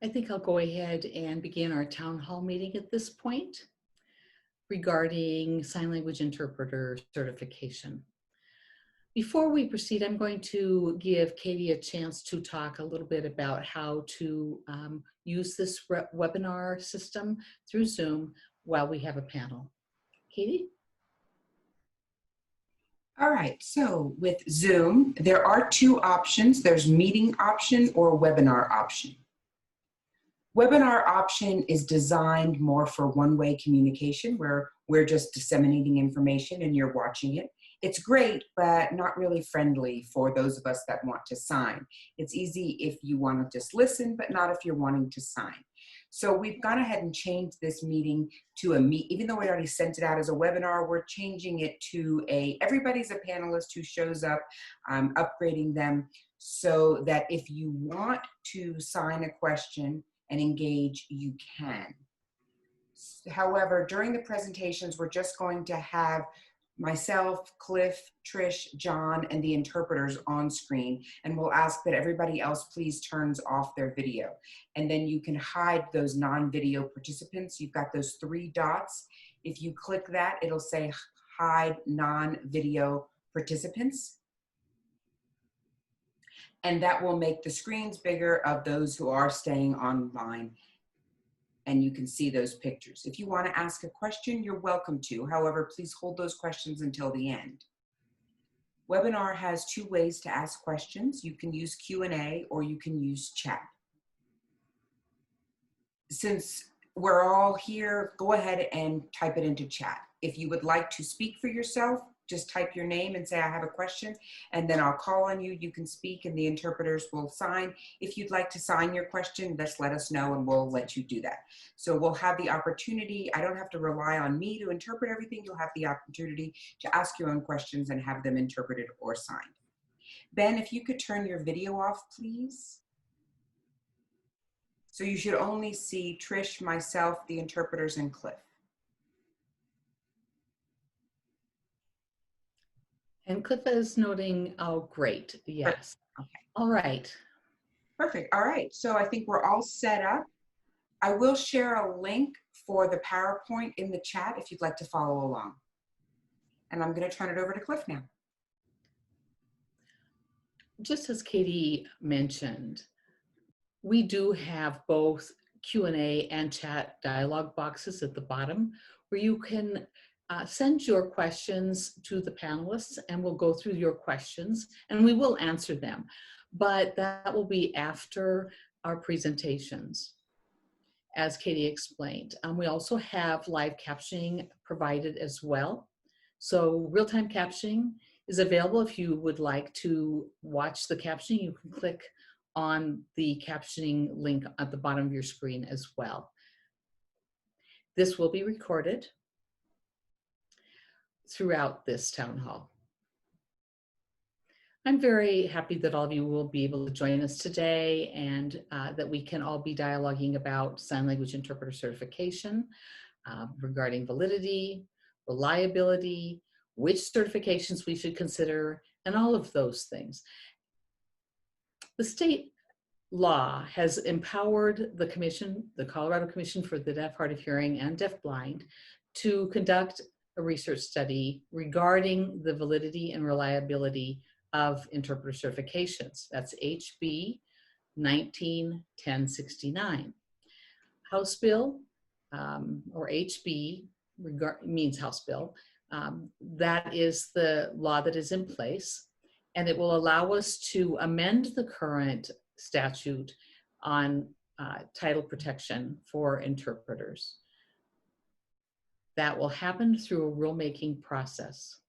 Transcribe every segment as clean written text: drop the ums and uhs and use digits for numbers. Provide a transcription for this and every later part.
I think I'll go ahead and begin our town hall meeting at this point regarding sign language interpreter certification. Before we proceed, I'm going to give Katie a chance to talk a little bit about how to use this webinar system through Zoom while we have a panel. Katie? All right, so with Zoom, there are two options. There's meeting option or webinar option. Webinar option is designed more for one-way communication where we're just disseminating information and you're watching it. It's great, but not really friendly for those of us that want to sign. It's easy if you want to just listen, but not if you're wanting to sign. So we've gone ahead and changed this meeting to a even though we already sent it out as a webinar, we're changing it to everybody's a panelist who shows up, upgrading them so that if you want to sign a question and engage, you can. However, during the presentations, we're just going to have myself, Cliff, Trish, John, and the interpreters on screen, and we'll ask that everybody else please turns off their video. And then you can hide those non-video participants. You've got those three dots. If you click that, it'll say hide non-video participants. And that will make the screens bigger of those who are staying online. And you can see those pictures. If you want to ask a question, you're welcome to. However, please hold those questions until the end. Webinar has two ways to ask questions. You can use Q&A or you can use chat. Since we're all here, go ahead and type it into chat. If you would like to speak for yourself, just type your name and say, I have a question, and then I'll call on you. You can speak and the interpreters will sign. If you'd like to sign your question, just let us know and we'll let you do that. So we'll have the opportunity. I don't have to rely on me to interpret everything. You'll have the opportunity to ask your own questions and have them interpreted or signed. Ben, if you could turn your video off, please. So you should only see Trish, myself, the interpreters, and Cliff. And Cliff is noting, oh, great, yes. Okay. All right. Perfect, all right. So I think we're all set up. I will share a link for the PowerPoint in the chat if you'd like to follow along. And I'm gonna turn it over to Cliff now. Just as Katie mentioned, we do have both Q&A and chat dialog boxes at the bottom where you can send your questions to the panelists and we'll go through your questions and we will answer them. But that will be after our presentations, as Katie explained. We also have live captioning provided as well. So real-time captioning is available. If you would like to watch the captioning, you can click on the captioning link at the bottom of your screen as well. This will be recorded throughout this town hall. I'm very happy that all of you will be able to join us today and that we can all be dialoguing about sign language interpreter certification regarding validity, reliability, which certifications we should consider, and all of those things. The state law has empowered the commission, the Colorado Commission for the Deaf, Hard of Hearing, and Deafblind, to conduct a research study regarding the validity and reliability of interpreter certifications. That's HB 19-1069. House Bill, or HB means House Bill, that is the law that is in place, and it will allow us to amend the current statute on title protection for interpreters. That will happen through a rulemaking process.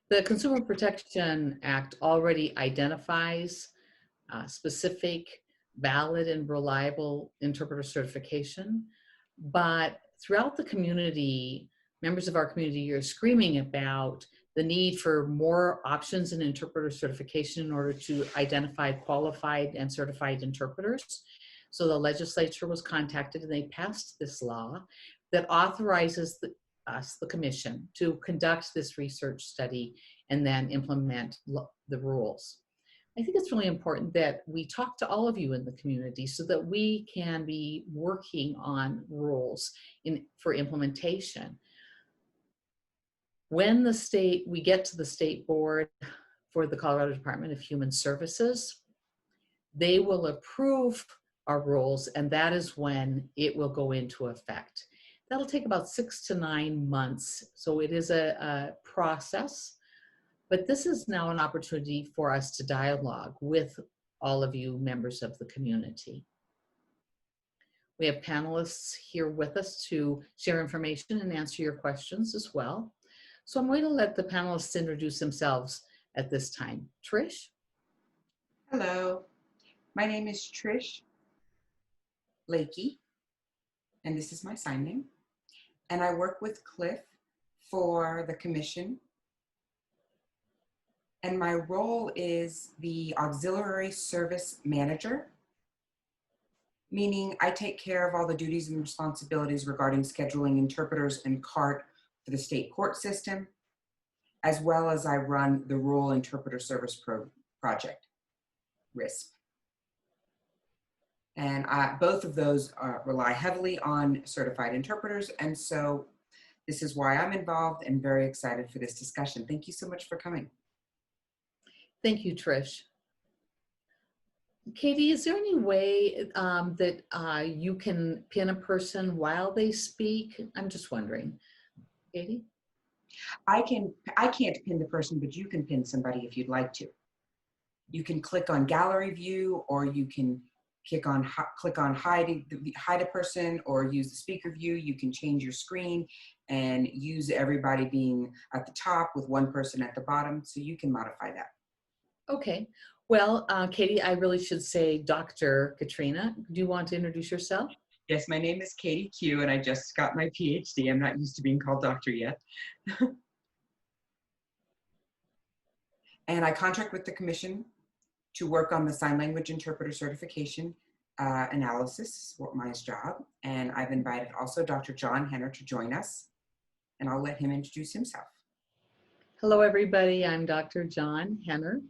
The Consumer Protection Act already identifies specific, valid, and reliable interpreter certification, but throughout the community, members of our community are screaming about the need for more options in interpreter certification in order to identify qualified and certified interpreters. So the legislature was contacted and they passed this law that authorizes the commission, to conduct this research study and then implement the rules. I think it's really important that we talk to all of you in the community so that we can be working on rules for implementation. When we get to the state board for the Colorado Department of Human Services, they will approve our rules, and that is when it will go into effect. That'll take about 6 to 9 months, so it is a process. But this is now an opportunity for us to dialogue with all of you members of the community. We have panelists here with us to share information and answer your questions as well. So I'm going to let the panelists introduce themselves at this time. Trish? Hello, my name is Trish Lakey, and this is my sign name. And I work with Cliff for the commission. And my role is the auxiliary service manager, meaning I take care of all the duties and responsibilities regarding scheduling interpreters and CART for the state court system, as well as I run the Rural Interpreter Service Project, RISP. And both of those rely heavily on certified interpreters. And so this is why I'm involved and very excited for this discussion. Thank you so much for coming. Thank you, Trish. Katie, is there any way that you can pin a person while they speak? I'm just wondering. Katie? I can't pin the person, but you can pin somebody if you'd like to. You can click on gallery view, or you can click on hide a person, or use the speaker view. You can change your screen and use everybody being at the top with one person at the bottom. So you can modify that. Okay. Well, Katie, I really should say Dr. Katrina. Do you want to introduce yourself? Yes, my name is Katie Q, and I just got my PhD. I'm not used to being called doctor yet. And I contract with the commission to work on the sign language interpreter certification analysis, what my job. And I've invited also Dr. John Henner to join us, and I'll let him introduce himself. Hello, everybody. I'm Dr. John Henner,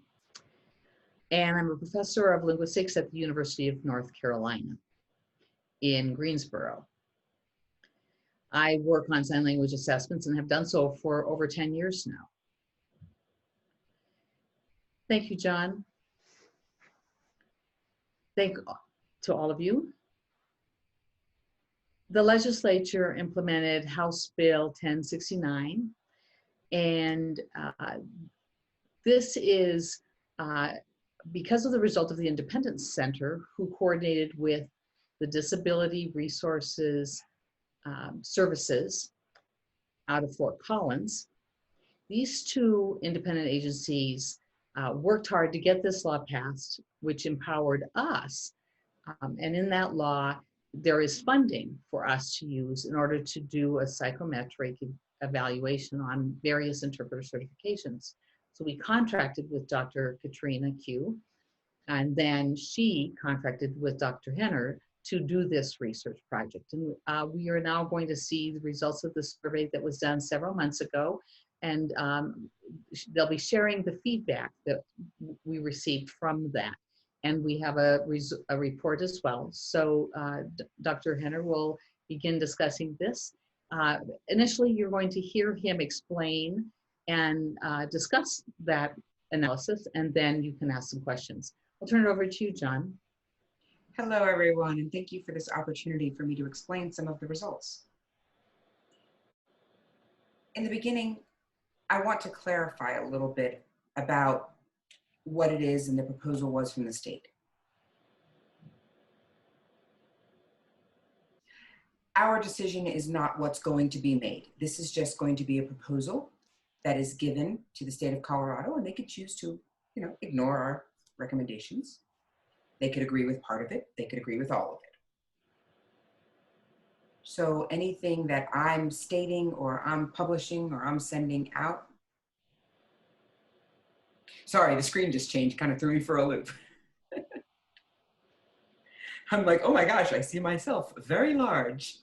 and I'm a professor of linguistics at the University of North Carolina in Greensboro. I work on sign language assessments and have done so for over 10 years now. Thank you, John. Thank to all of you. The legislature implemented House Bill 1069, and this is because of the result of the Independence Center, who coordinated with the Disability Resources Services out of Fort Collins. These two independent agencies worked hard to get this law passed, which empowered us. And in that law, there is funding for us to use in order to do a psychometric evaluation on various interpreter certifications. So we contracted with Dr. Katrina Q, and then she contracted with Dr. Henner to do this research project. And we are now going to see the results of the survey that was done several months ago, and they'll be sharing the feedback that we received from that. And we have a report as well. So Dr. Henner will begin discussing this. Initially, you're going to hear him explain and discuss that analysis, and then you can ask some questions. I'll turn it over to you, John. Hello, everyone, and thank you for this opportunity for me to explain some of the results. In the beginning, I want to clarify a little bit about what it is and the proposal was from the state. Our decision is not what's going to be made. This is just going to be a proposal that is given to the state of Colorado, and they could choose to, ignore our recommendations. They could agree with part of it. They could agree with all of it. So anything that I'm stating or I'm publishing or I'm sending out. Sorry, the screen just changed, kind of threw me for a loop. I'm like, oh my gosh, I see myself very large.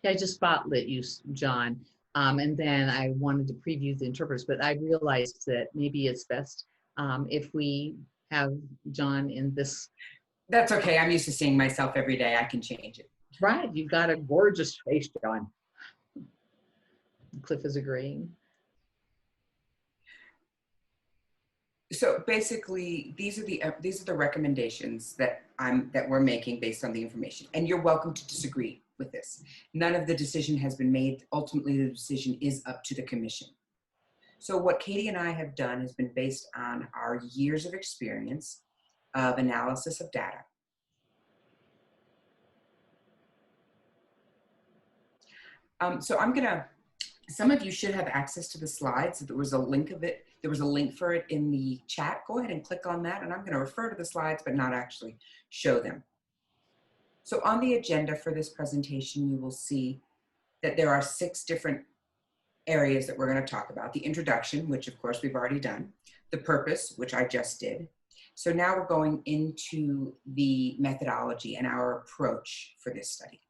Yeah, I just spotlit you, John. And then I wanted to preview the interpreters, but I realized that maybe it's best if we have John in this. That's okay. I'm used to seeing myself every day. I can change it. Right, you've got a gorgeous face, John. Cliff is agreeing. So basically, these are the recommendations that we're making based on the information. And you're welcome to disagree with this. None of the decision has been made. Ultimately, the decision is up to the commission. So what Katie and I have done has been based on our years of experience of analysis of data. So some of you should have access to the slides. There was a link of it. There was a link for it in the chat. Go ahead and click on that, and I'm going to refer to the slides, but not actually show them. So on the agenda for this presentation, you will see that there are 6 different areas that we're going to talk about. The introduction, which of course we've already done. The purpose, which I just did. So now we're going into the methodology and our approach for this study.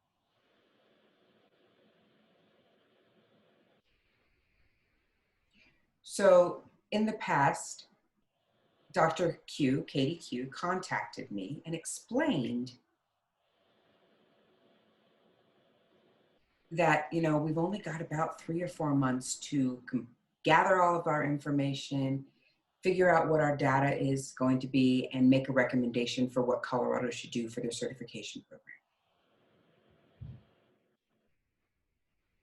So in the past, Dr. Q, Katie Q, contacted me and explained that, you know, we've only got about 3 or 4 months to gather all of our information, figure out what our data is going to be, and make a recommendation for what Colorado should do for their certification program.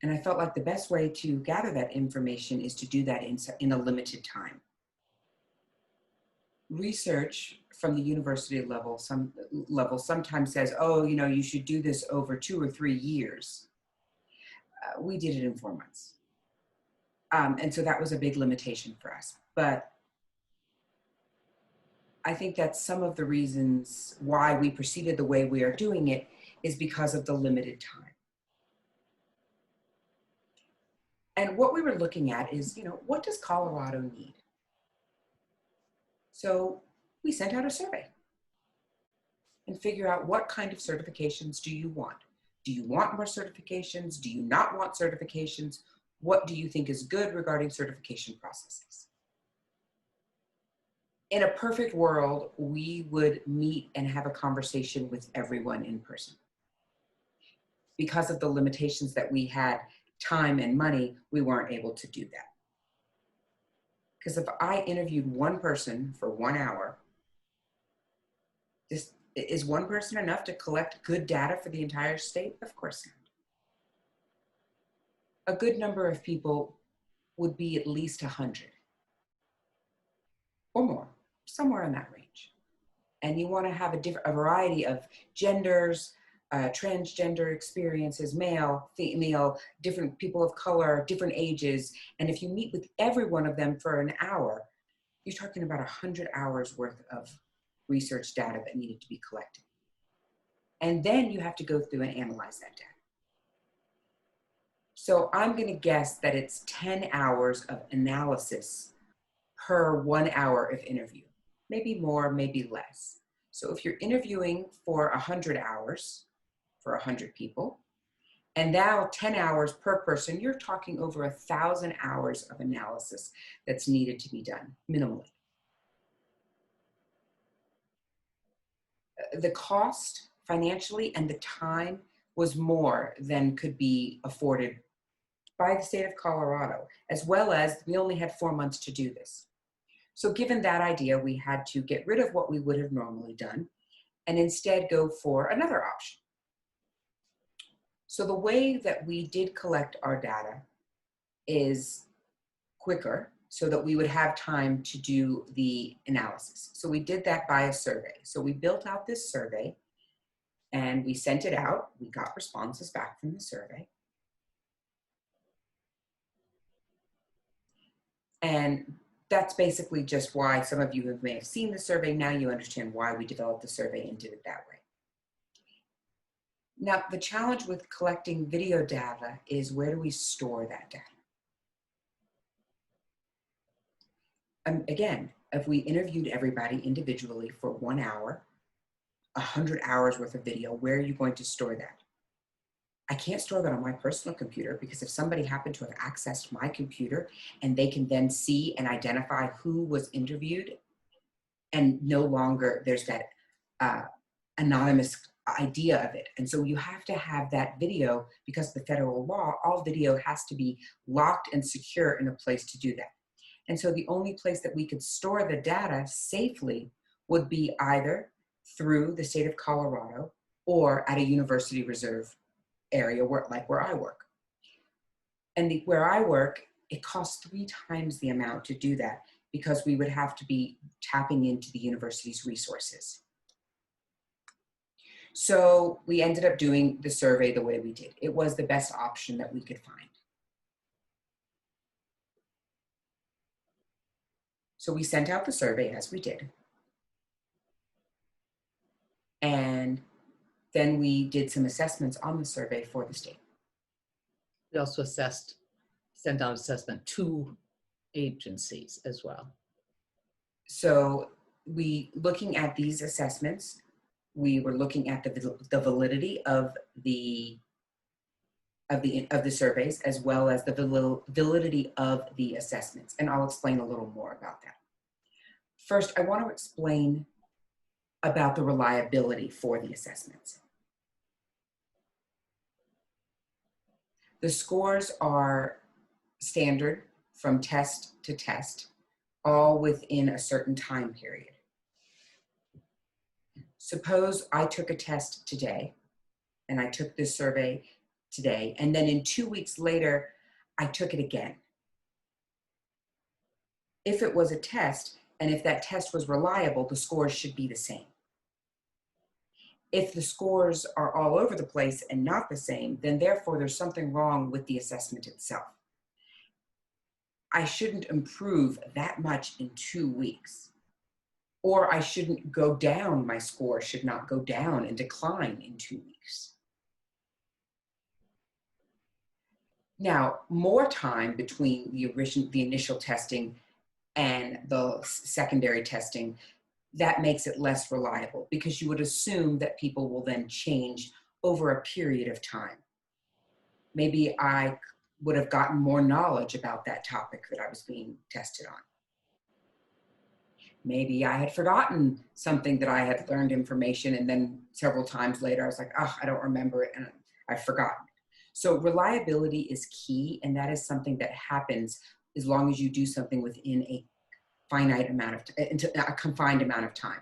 And I felt like the best way to gather that information is to do that in a limited time. Research from the university level sometimes says, oh, you know, you should do this over 2 or 3 years. We did it in 4 months. And so that was a big limitation for us. But I think that some of the reasons why we proceeded the way we are doing it is because of the limited time. And what we were looking at is, you know, what does Colorado need? So we sent out a survey and figure out what kind of certifications do you want? Do you want more certifications? Do you not want certifications? What do you think is good regarding certification processes? In a perfect world, we would meet and have a conversation with everyone in person. Because of the limitations that we had, time and money, we weren't able to do that. Because if I interviewed one person for 1 hour, is one person enough to collect good data for the entire state? Of course not. A good number of people would be at least 100 or more, somewhere in that range. And you want to have a variety of genders, transgender experiences, male, female, different people of color, different ages. And if you meet with every one of them for an hour, you're talking about 100 hours worth of research data that needed to be collected. And then you have to go through and analyze that data. So I'm going to guess that it's 10 hours of analysis per 1 hour of interview. Maybe more, maybe less. So if you're interviewing for 100 hours for 100 people, and now 10 hours per person, you're talking over 1,000 hours of analysis that's needed to be done, minimally. The cost financially and the time was more than could be afforded by the state of Colorado, as well as we only had 4 months to do this. So given that idea, we had to get rid of what we would have normally done and instead go for another option. So the way that we did collect our data is quicker so that we would have time to do the analysis. So we did that by a survey. So we built out this survey and we sent it out. We got responses back from the survey. And that's basically just why some of you may have seen the survey. Now you understand why we developed the survey and did it that way. Now, the challenge with collecting video data is, where do we store that data? Again, if we interviewed everybody individually for 1 hour, 100 hours worth of video, where are you going to store that? I can't store that on my personal computer, because if somebody happened to have accessed my computer and they can then see and identify who was interviewed and no longer there's that uh, anonymous idea of it. And so you have to have that video, because of the federal law, all video has to be locked and secure in a place to do that. And so the only place that we could store the data safely would be either through the state of Colorado or at a university reserve area where I work. And where I work, it costs 3 times the amount to do that, because we would have to be tapping into the university's resources. So we ended up doing the survey the way we did. It was the best option that we could find. So we sent out the survey as we did. And then we did some assessments on the survey for the state. We also sent out assessment to agencies as well. So looking at these assessments, we were looking at the validity of the surveys, as well as the validity of the assessments. And I'll explain a little more about that. First, I want to explain about the reliability for the assessments. The scores are standard from test to test, all within a certain time period. Suppose I took a test today, and I took this survey today, and then in 2 weeks later, I took it again. If it was a test, and if that test was reliable, the scores should be the same. If the scores are all over the place and not the same, then therefore there's something wrong with the assessment itself. I shouldn't improve that much in 2 weeks. Or I shouldn't go down, my score should not go down and decline in 2 weeks. Now, more time between the initial testing and the secondary testing, that makes it less reliable, because you would assume that people will then change over a period of time. Maybe I would have gotten more knowledge about that topic that I was being tested on. Maybe I had forgotten something that I had learned information, and then several times later I was like, oh, I don't remember it, and I've forgotten it. So reliability is key, and that is something that happens as long as you do something within a finite amount of a confined amount of time.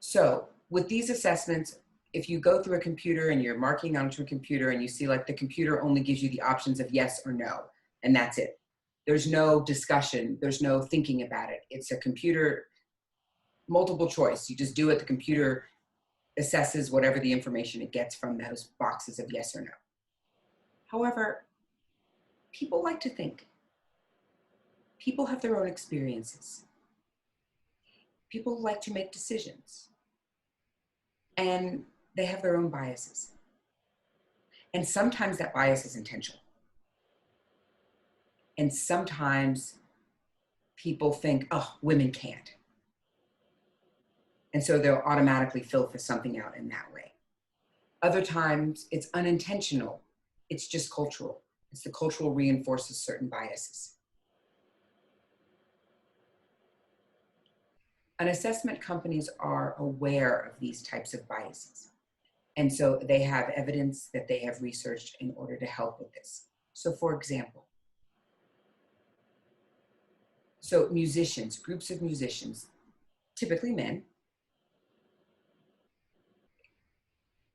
So with these assessments, if you go through a computer and you're marking onto a computer and you see like the computer only gives you the options of yes or no, and that's it. There's no discussion, there's no thinking about it. It's a computer multiple choice. You just do it, the computer assesses whatever the information it gets from those boxes of yes or no. However, people like to think. People have their own experiences. People like to make decisions. And they have their own biases. And sometimes that bias is intentional. And sometimes people think, oh, women can't. And so they'll automatically filter something out in that way. Other times it's unintentional. It's just cultural. It's the cultural reinforces certain biases. And assessment companies are aware of these types of biases. And so they have evidence that they have researched in order to help with this. So for example, so musicians, groups of musicians, typically men,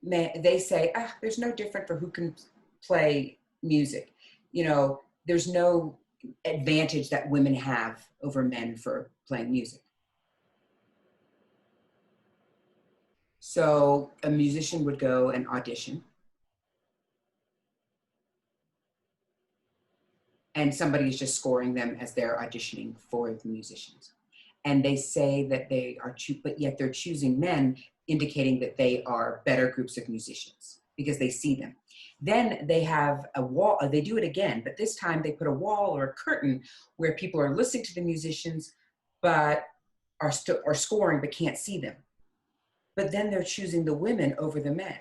they say, there's no different for who can play music. You know, there's no advantage that women have over men for playing music. So a musician would go and audition. And somebody is just scoring them as they're auditioning for the musicians. And they say that they are, but yet they're choosing men, indicating that they are better groups of musicians because they see them. Then they have a wall, they do it again, but this time they put a wall or a curtain where people are listening to the musicians, but are scoring, but can't see them. But then they're choosing the women over the men.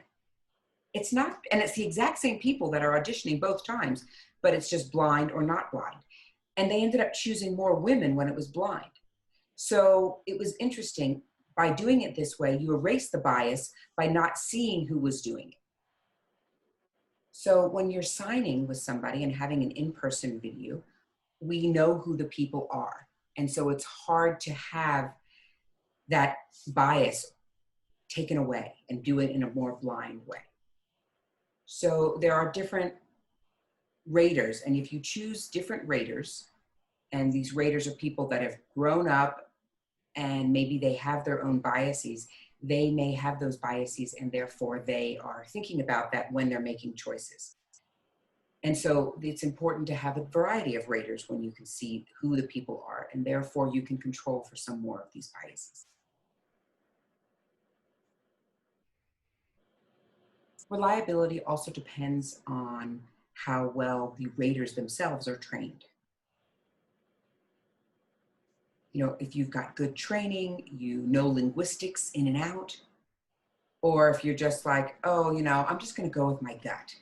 It's not, and it's the exact same people that are auditioning both times, but it's just blind or not blind. And they ended up choosing more women when it was blind. So it was interesting. By doing it this way, you erase the bias by not seeing who was doing it. So when you're signing with somebody and having an in-person video, we know who the people are. And so it's hard to have that bias taken away and do it in a more blind way. So there are different raters, and if you choose different raters, and these raters are people that have grown up and maybe they have their own biases, they may have those biases and therefore they are thinking about that when they're making choices. And so it's important to have a variety of raters when you can see who the people are, and therefore you can control for some more of these biases. Reliability also depends on how well the raters themselves are trained. You know, if you've got good training, you know linguistics in and out, or if you're just like, oh, you know, I'm just going to go with my gut.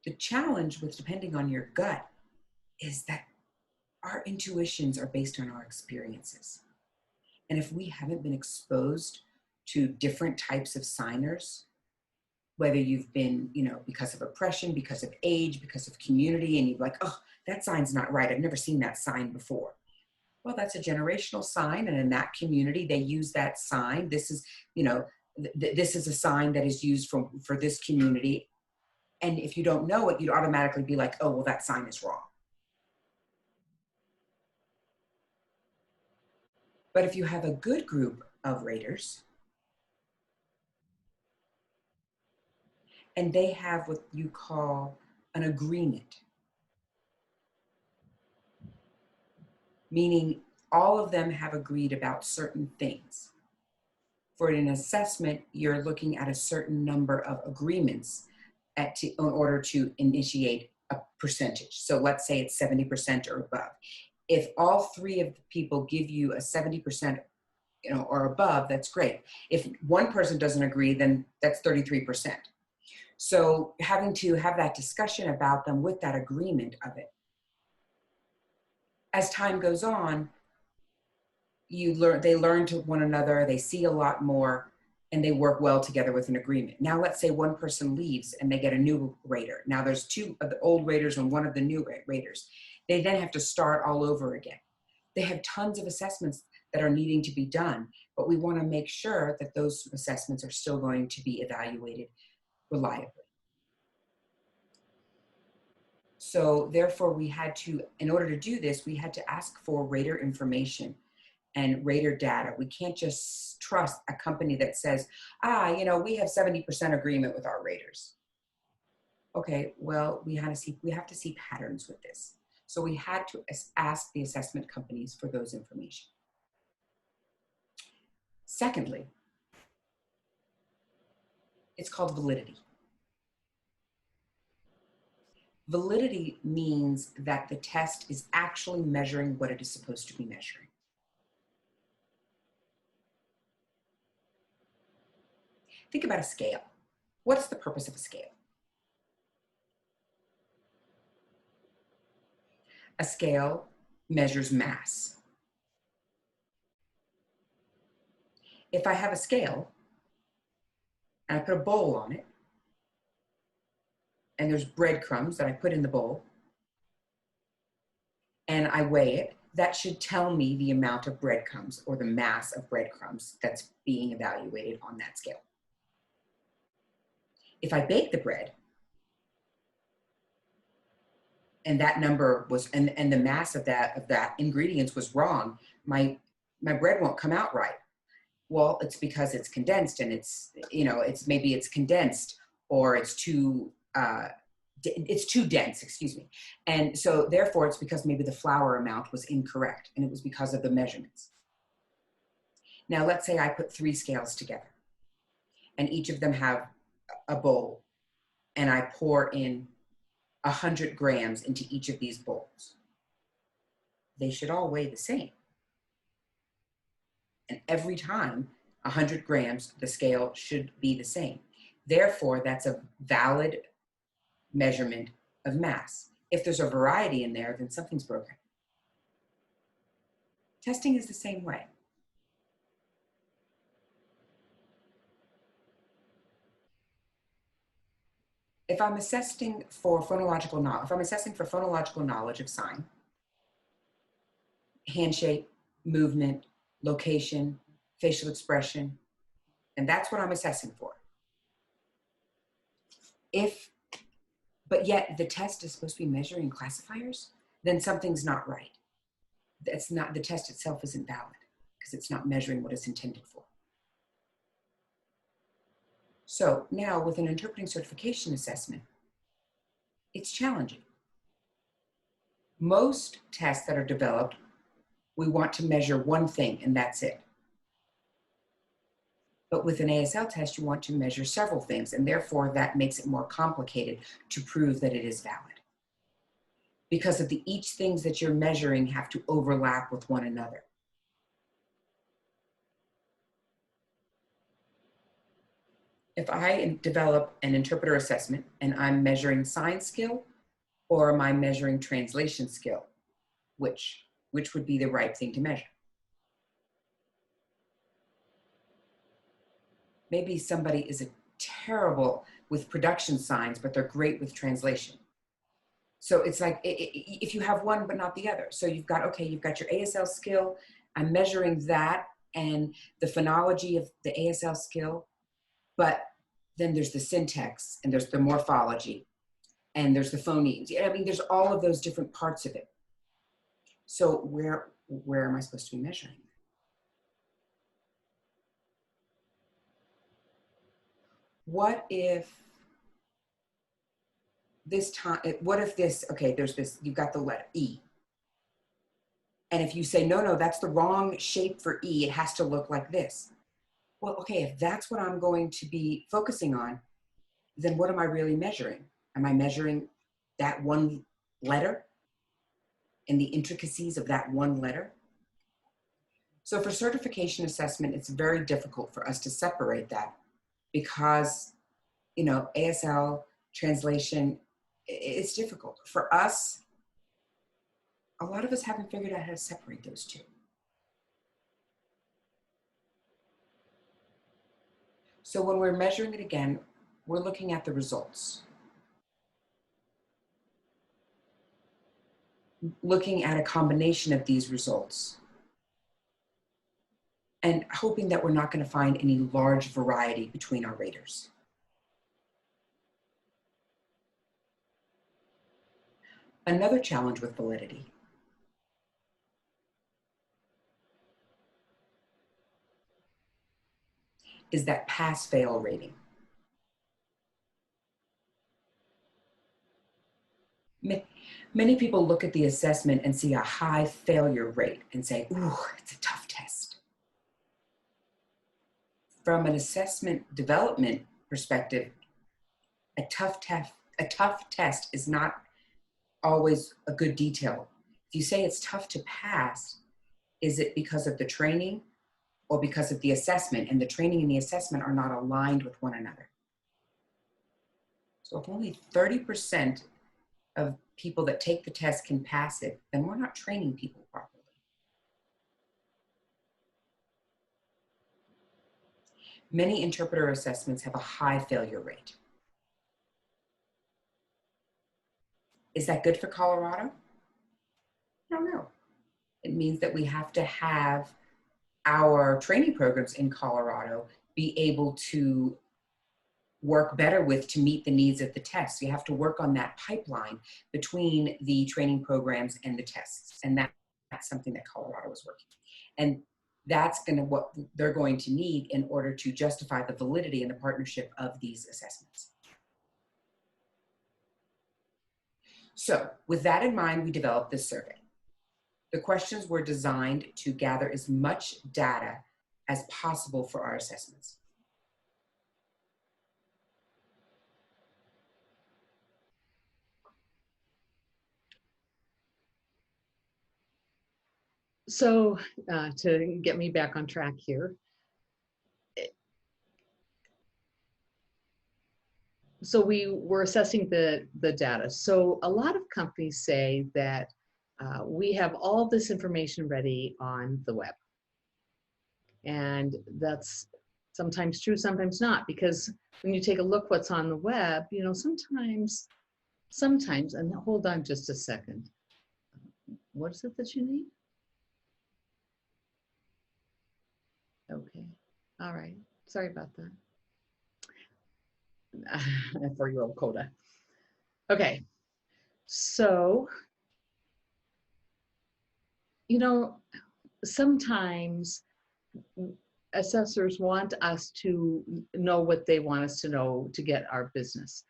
The challenge with depending on your gut is that our intuitions are based on our experiences. And if we haven't been exposed to different types of signers, whether you've been, you know, because of oppression, because of age, because of community, and you're like, oh, that sign's not right. I've never seen that sign before. Well, that's a generational sign. And in that community, they use that sign. This is, you know, this is a sign that is used for this community. And if you don't know it, you'd automatically be like, oh, well, that sign is wrong. But if you have a good group of raters, and they have what you call an agreement, meaning all of them have agreed about certain things. For an assessment, you're looking at a certain number of agreements in order to initiate a percentage. So let's say it's 70% or above. If all three of the people give you a 70%, you know, or above, that's great. If one person doesn't agree, then that's 33%. So having to have that discussion about them with that agreement of it. As time goes on, they learn to one another, they see a lot more, and they work well together with an agreement. Now let's say one person leaves and they get a new rater. Now there's two of the old raters and one of the new raters. They then have to start all over again. They have tons of assessments that are needing to be done, but we want to make sure that those assessments are still going to be evaluated reliably. So therefore we had to, in order to do this, we had to ask for rater information and rater data. We can't just trust a company that says, you know, we have 70% agreement with our raters. Okay, well, we have to see patterns with this. So we had to ask the assessment companies for those information. Secondly, it's called validity. Validity means that the test is actually measuring what it is supposed to be measuring. Think about a scale. What's the purpose of a scale? A scale measures mass. If I have a scale and I put a bowl on it, and there's breadcrumbs that I put in the bowl, and I weigh it, that should tell me the amount of breadcrumbs or the mass of breadcrumbs that's being evaluated on that scale. If I bake the bread, and that number was, and the mass of that ingredients was wrong, my bread won't come out right. Well, it's because it's condensed, and it's, you know, maybe it's condensed, or it's too dense, excuse me. And so therefore it's because maybe the flour amount was incorrect, and it was because of the measurements. Now let's say I put 3 scales together, and each of them have a bowl, and I pour in 100 grams into each of these bowls. They should all weigh the same. And every time 100 grams, the scale should be the same. Therefore, that's a valid measurement of mass. If there's a variety in there, then something's broken. Testing is the same way. If I'm assessing for phonological knowledge, of sign, hand shape, movement, location, facial expression, and that's what I'm assessing for. But yet the test is supposed to be measuring classifiers, then something's not right. The test itself isn't valid because it's not measuring what it's intended for. So now with an interpreting certification assessment, it's challenging. Most tests that are developed, we want to measure one thing and that's it. But with an ASL test, you want to measure several things, and therefore that makes it more complicated to prove that it is valid. Because of each things that you're measuring have to overlap with one another. If I develop an interpreter assessment and I'm measuring sign skill, or am I measuring translation skill? Which would be the right thing to measure? Maybe somebody is terrible with production signs, but they're great with translation. So it's like, if you have one but not the other. So you've got your ASL skill, I'm measuring that and the phonology of the ASL skill, but then there's the syntax and there's the morphology and there's the phonemes. I mean, there's all of those different parts of it. So where am I supposed to be measuring? What if there's this, you've got the letter E. And if you say, no, that's the wrong shape for E, it has to look like this. Well, okay, if that's what I'm going to be focusing on, then what am I really measuring? Am I measuring that one letter and the intricacies of that one letter? So for certification assessment, it's very difficult for us to separate that because, ASL, translation, it's difficult. For us, a lot of us haven't figured out how to separate those two. So when we're measuring it again, we're looking at the results. Looking at a combination of these results and hoping that we're not going to find any large variety between our raters. Another challenge with validity is that pass-fail rating. Many people look at the assessment and see a high failure rate and say, ooh, it's a tough test. From an assessment development perspective, a tough test is not always a good detail. If you say it's tough to pass, is it because of the training or because of the assessment? And the training and the assessment are not aligned with one another. So if only 30% of people that take the test can pass it, then we're not training people properly. Many interpreter assessments have a high failure rate. Is that good for Colorado? I don't know. It means that we have to have our training programs in Colorado be able to work better with to meet the needs of the tests. You have to work on that pipeline between the training programs and the tests. And that's something that Colorado is working. And that's what they're going to need in order to justify the validity and the partnership of these assessments. So with that in mind, we developed this survey. The questions were designed to gather as much data as possible for our assessments. So to get me back on track here. So we were assessing the data. So a lot of companies say that we have all this information ready on the web. And that's sometimes true, sometimes not, because when you take a look what's on the web, you know, sometimes, and hold on just a second. What is it that you need? Okay, all right, sorry about that. 4-year-old Coda. Okay, so, you know, sometimes assessors want us to know what they want us to know to get our business.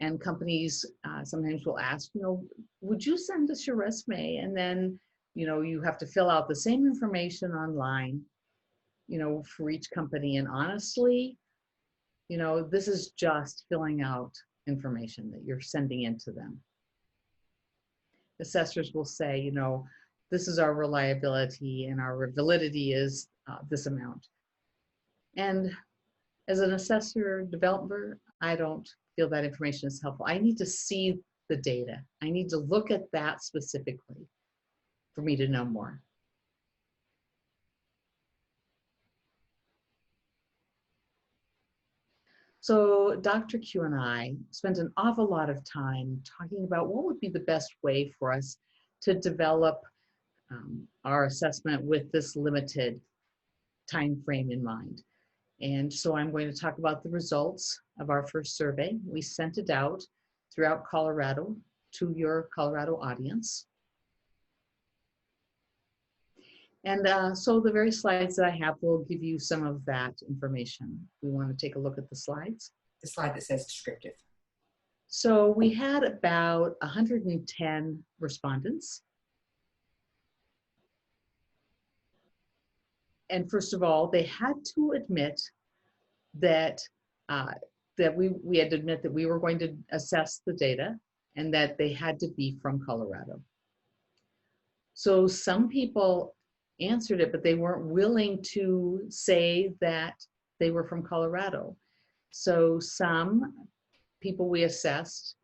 And companies sometimes will ask, you know, would you send us your resume? And then, you know, you have to fill out the same information online, you know, for each company. And honestly, you know, this is just filling out information that you're sending into them. Assessors will say, you know, this is our reliability and our validity is this amount. And as an assessor developer, I don't feel that information is helpful. I need to see the data. I need to look at that specifically for me to know more. So Dr. Q and I spent an awful lot of time talking about what would be the best way for us to develop our assessment with this limited time frame in mind. And so I'm going to talk about the results of our first survey. We sent it out throughout Colorado to your Colorado audience. And so the very slides that I have will give you some of that information. We want to take a look at the slides. The slide that says descriptive. So we had about 110 respondents. And first of all, they had to admit that we had to admit that we were going to assess the data and that they had to be from Colorado. So some people answered it, but they weren't willing to say that they were from Colorado. So some people we assessed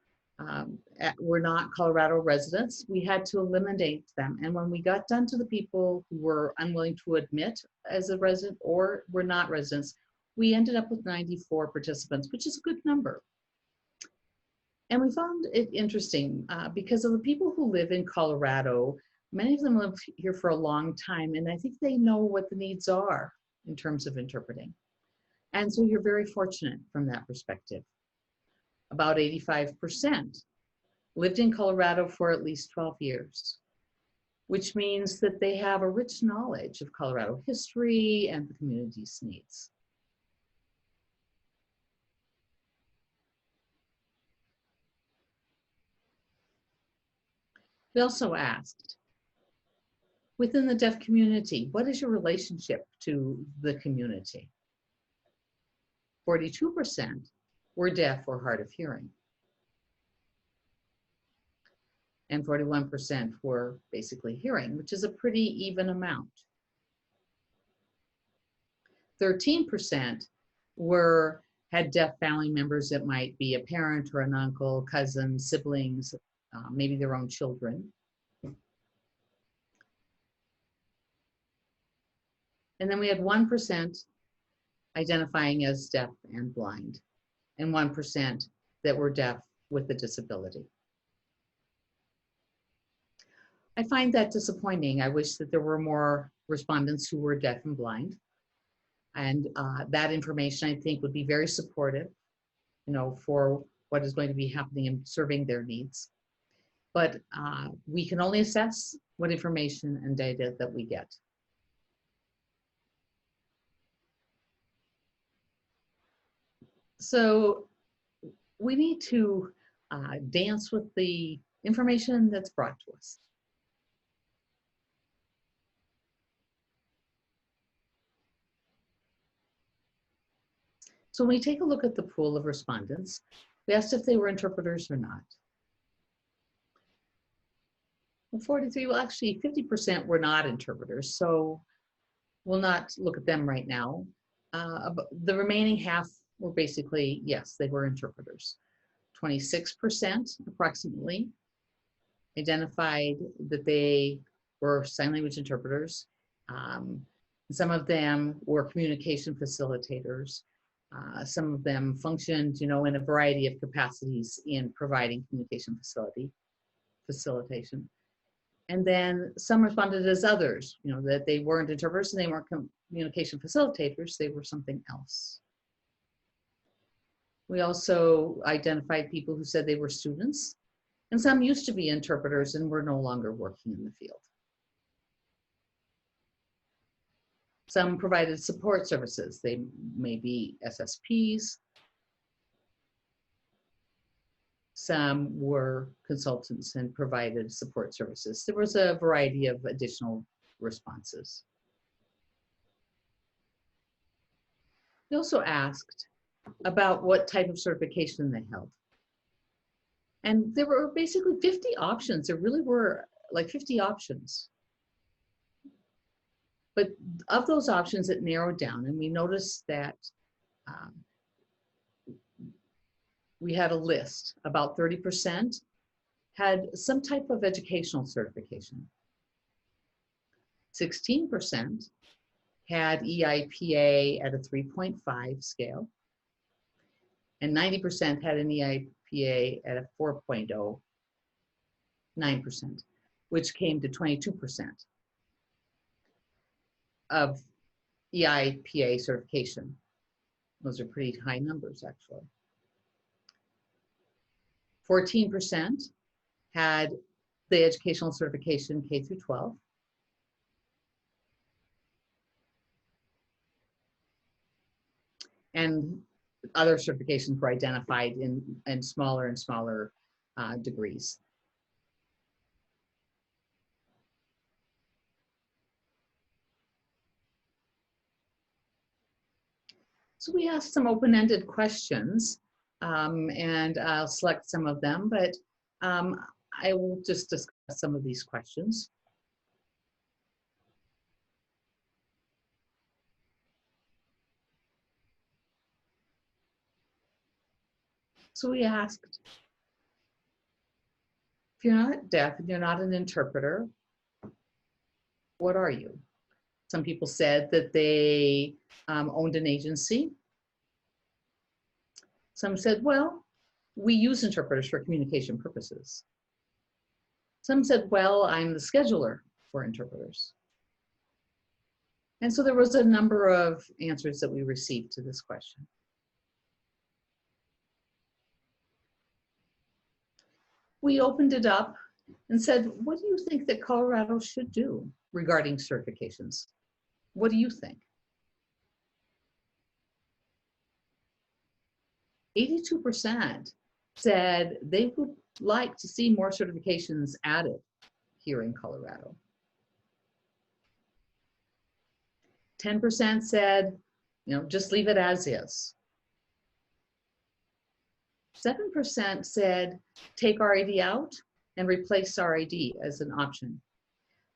were not Colorado residents. We had to eliminate them. And when we got done to the people who were unwilling to admit as a resident or were not residents, we ended up with 94 participants, which is a good number. And we found it interesting because of the people who live in Colorado, many of them live here for a long time, and I think they know what the needs are in terms of interpreting. And so you're very fortunate from that perspective. About 85% lived in Colorado for at least 12 years, which means that they have a rich knowledge of Colorado history and the community's needs. We also asked, within the deaf community, what is your relationship to the community? 42% were deaf or hard of hearing. And 41% were basically hearing, which is a pretty even amount. 13% had deaf family members that might be a parent or an uncle, cousin, siblings, maybe their own children. And then we had 1% identifying as deaf and blind, and 1% that were deaf with a disability. I find that disappointing. I wish that there were more respondents who were deaf and blind. And that information, I think, would be very supportive, you know, for what is going to be happening and serving their needs. But we can only assess what information and data that we get. So we need to dance with the information that's brought to us. So when we take a look at the pool of respondents, we asked if they were interpreters or not. 43, well, actually 50% were not interpreters, so we'll not look at them right now. The remaining half were basically, yes, they were interpreters. 26% approximately identified that they were sign language interpreters. Some of them were communication facilitators. Some of them functioned, in a variety of capacities in providing communication facilitation. And then some responded as others, that they weren't interpreters and they weren't communication facilitators, they were something else. We also identified people who said they were students, and some used to be interpreters and were no longer working in the field. Some provided support services. They may be SSPs. Some were consultants and provided support services. There was a variety of additional responses. We also asked about what type of certification they held. And there were basically 50 options. There really were like 50 options. But of those options, it narrowed down, and we noticed that we had a list. About 30% had some type of educational certification. 16% had EIPA at a 3.5 scale, and 90% had an EIPA at a 4.0, 9%, which came to 22% of EIPA certification. Those are pretty high numbers, actually. 14% had the educational certification K through 12. And other certifications were identified in smaller and smaller degrees. So we asked some open-ended questions, and I'll select some of them, but I will just discuss some of these questions. So we asked, if you're not deaf and you're not an interpreter, what are you? Some people said that they owned an agency. Some said, well, we use interpreters for communication purposes. Some said, well, I'm the scheduler for interpreters. And so there was a number of answers that we received to this question. We opened it up and said, what do you think that Colorado should do regarding certifications? What do you think? 82% said they would like to see more certifications added here in Colorado. 10% said, just leave it as is. 7% said, take RID out and replace RID as an option.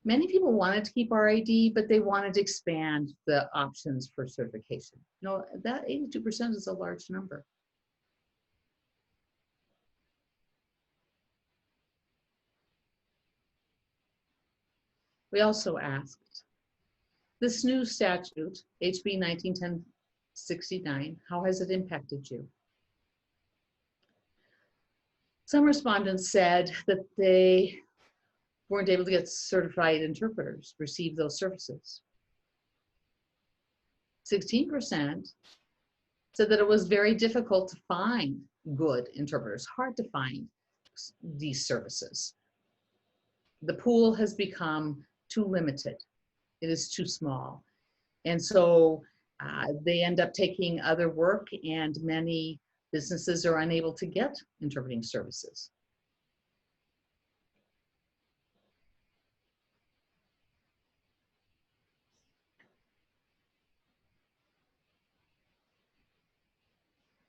Many people wanted to keep RID, but they wanted to expand the options for certification. That 82% is a large number. We also asked, this new statute, HB 1910-69, how has it impacted you? Some respondents said that they weren't able to get certified interpreters, receive those services. 16% said that it was very difficult to find good interpreters, hard to find these services. The pool has become too limited. It is too small. And so they end up taking other work, and many businesses are unable to get interpreting services.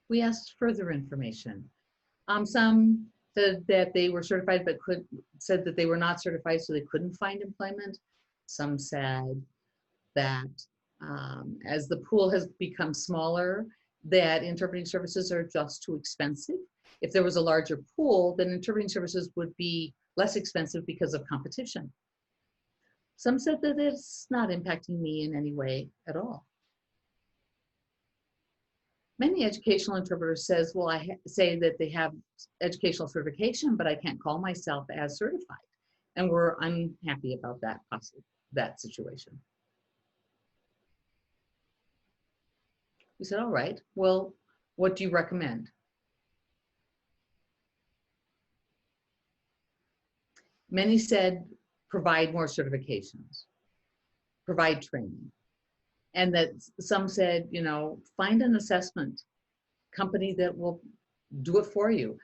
We asked further information. Some said that they were certified but said that they were not certified, so they couldn't find employment. Some said that as the pool has become smaller, that interpreting services are just too expensive. If there was a larger pool, then interpreting services would be less expensive because of competition. Some said that it's not impacting me in any way at all. Many educational interpreters says, well, say that they have educational certification, but I can't call myself as certified. And we're unhappy about that situation. We said, all right, well, what do you recommend? Many said, provide more certifications, provide training. And that some said, you know, find an assessment company that will do it for you.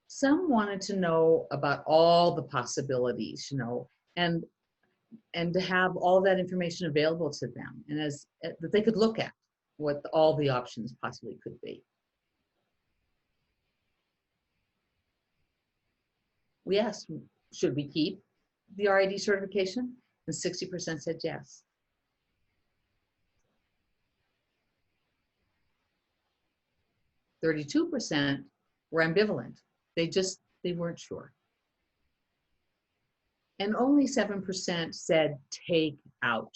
Some wanted to know about all the possibilities, you know, and to have all that information available to them, and that they could look at what all the options possibly could be. We asked, should we keep the RID certification? And 60% said yes. 32% were ambivalent. They weren't sure. And only 7% said take out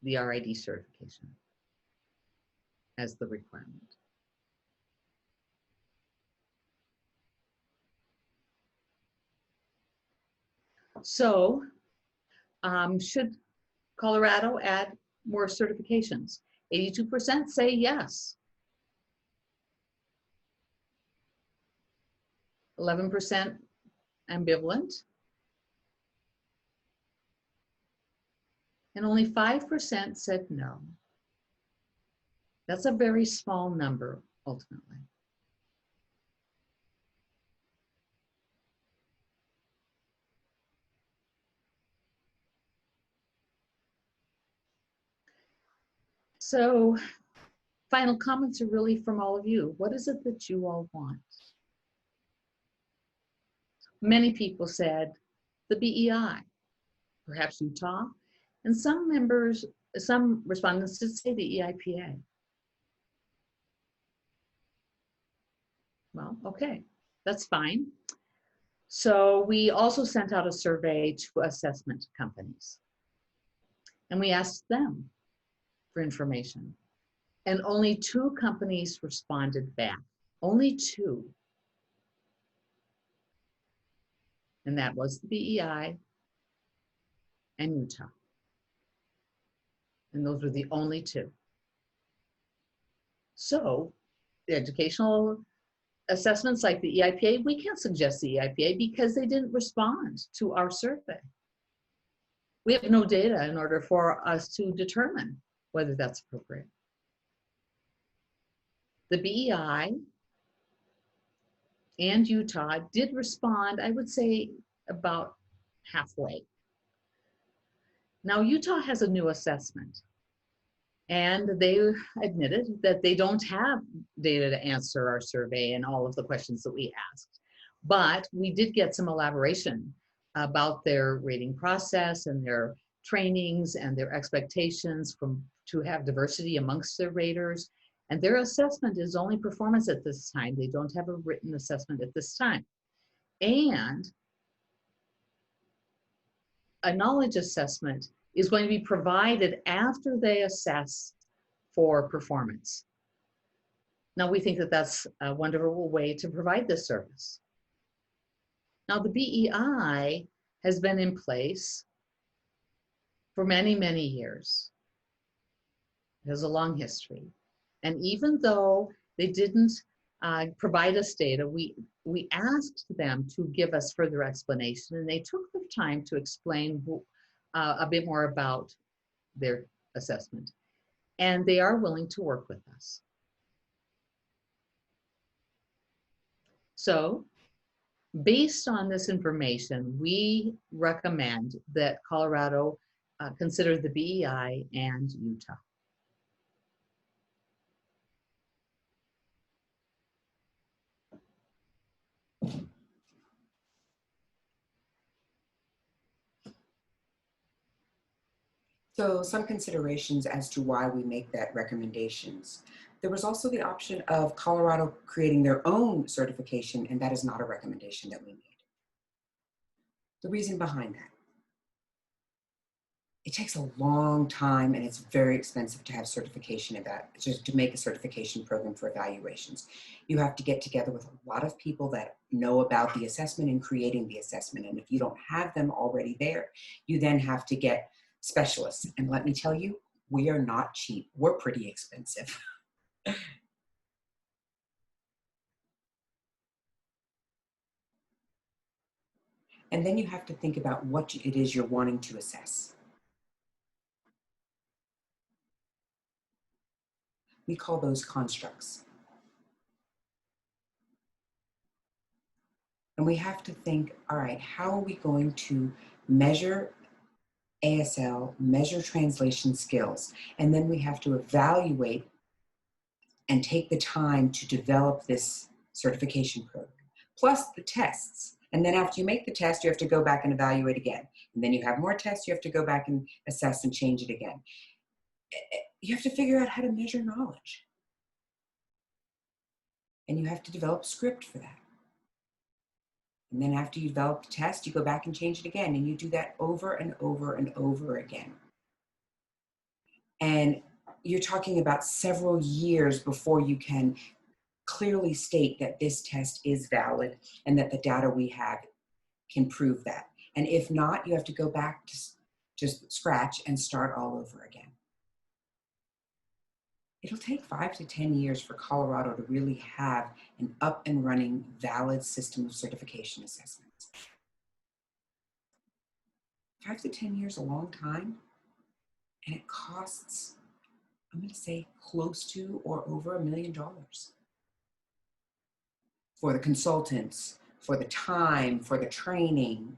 the RID certification as the requirement. So, should Colorado add more certifications? 82% say yes. 11% ambivalent. And only 5% said no. That's a very small number, ultimately. So, final comments are really from all of you. What is it that you all want? Many people said the BEI, perhaps Utah, and some respondents did say the EIPA. Well, okay, that's fine. So we also sent out a survey to assessment companies, and we asked them for information. And only 2 companies responded back, only 2. And that was the BEI and Utah. And those were the only 2. So the educational assessments like the EIPA, we can't suggest the EIPA because they didn't respond to our survey. We have no data in order for us to determine whether that's appropriate. The BEI and Utah did respond, I would say, about halfway. Now, Utah has a new assessment, and they admitted that they don't have data to answer our survey and all of the questions that we asked. But we did get some elaboration about their rating process and their trainings and their expectations to have diversity amongst their raters. And their assessment is only performance at this time. They don't have a written assessment at this time. And a knowledge assessment is going to be provided after they assess for performance. Now, we think that that's a wonderful way to provide this service. Now, the BEI has been in place for many, many years. It has a long history. And even though they didn't provide us data, we asked them to give us further explanation, and they took the time to explain a bit more about their assessment. And they are willing to work with us. So, based on this information, we recommend that Colorado consider the BEI and Utah. So some considerations as to why we make that recommendations. There was also the option of Colorado creating their own certification, and that is not a recommendation that we made. The reason behind that, it takes a long time and it's very expensive to have certification of that, just to make a certification program for evaluations. You have to get together with a lot of people that know about the assessment and creating the assessment. And if you don't have them already there, you then have to get specialists. And let me tell you, we are not cheap. We're pretty expensive. And then you have to think about what it is you're wanting to assess. We call those constructs. And we have to think, all right, how are we going to measure ASL, measure translation skills? And then we have to evaluate and take the time to develop this certification program, plus the tests. And then after you make the test, you have to go back and evaluate again. And then you have more tests, you have to go back and assess and change it again. You have to figure out how to measure knowledge. And you have to develop script for that. And then after you develop the test, you go back and change it again. And you do that over and over and over again. And you're talking about several years before you can clearly state that this test is valid and that the data we have can prove that. And if not, you have to go back to just scratch and start all over again. It'll take 5 to 10 years for Colorado to really have an up and running valid system of certification assessments. 5 to 10 years, a long time, and it costs, I'm going to say, close to or over $1 million for the consultants, for the time, for the training,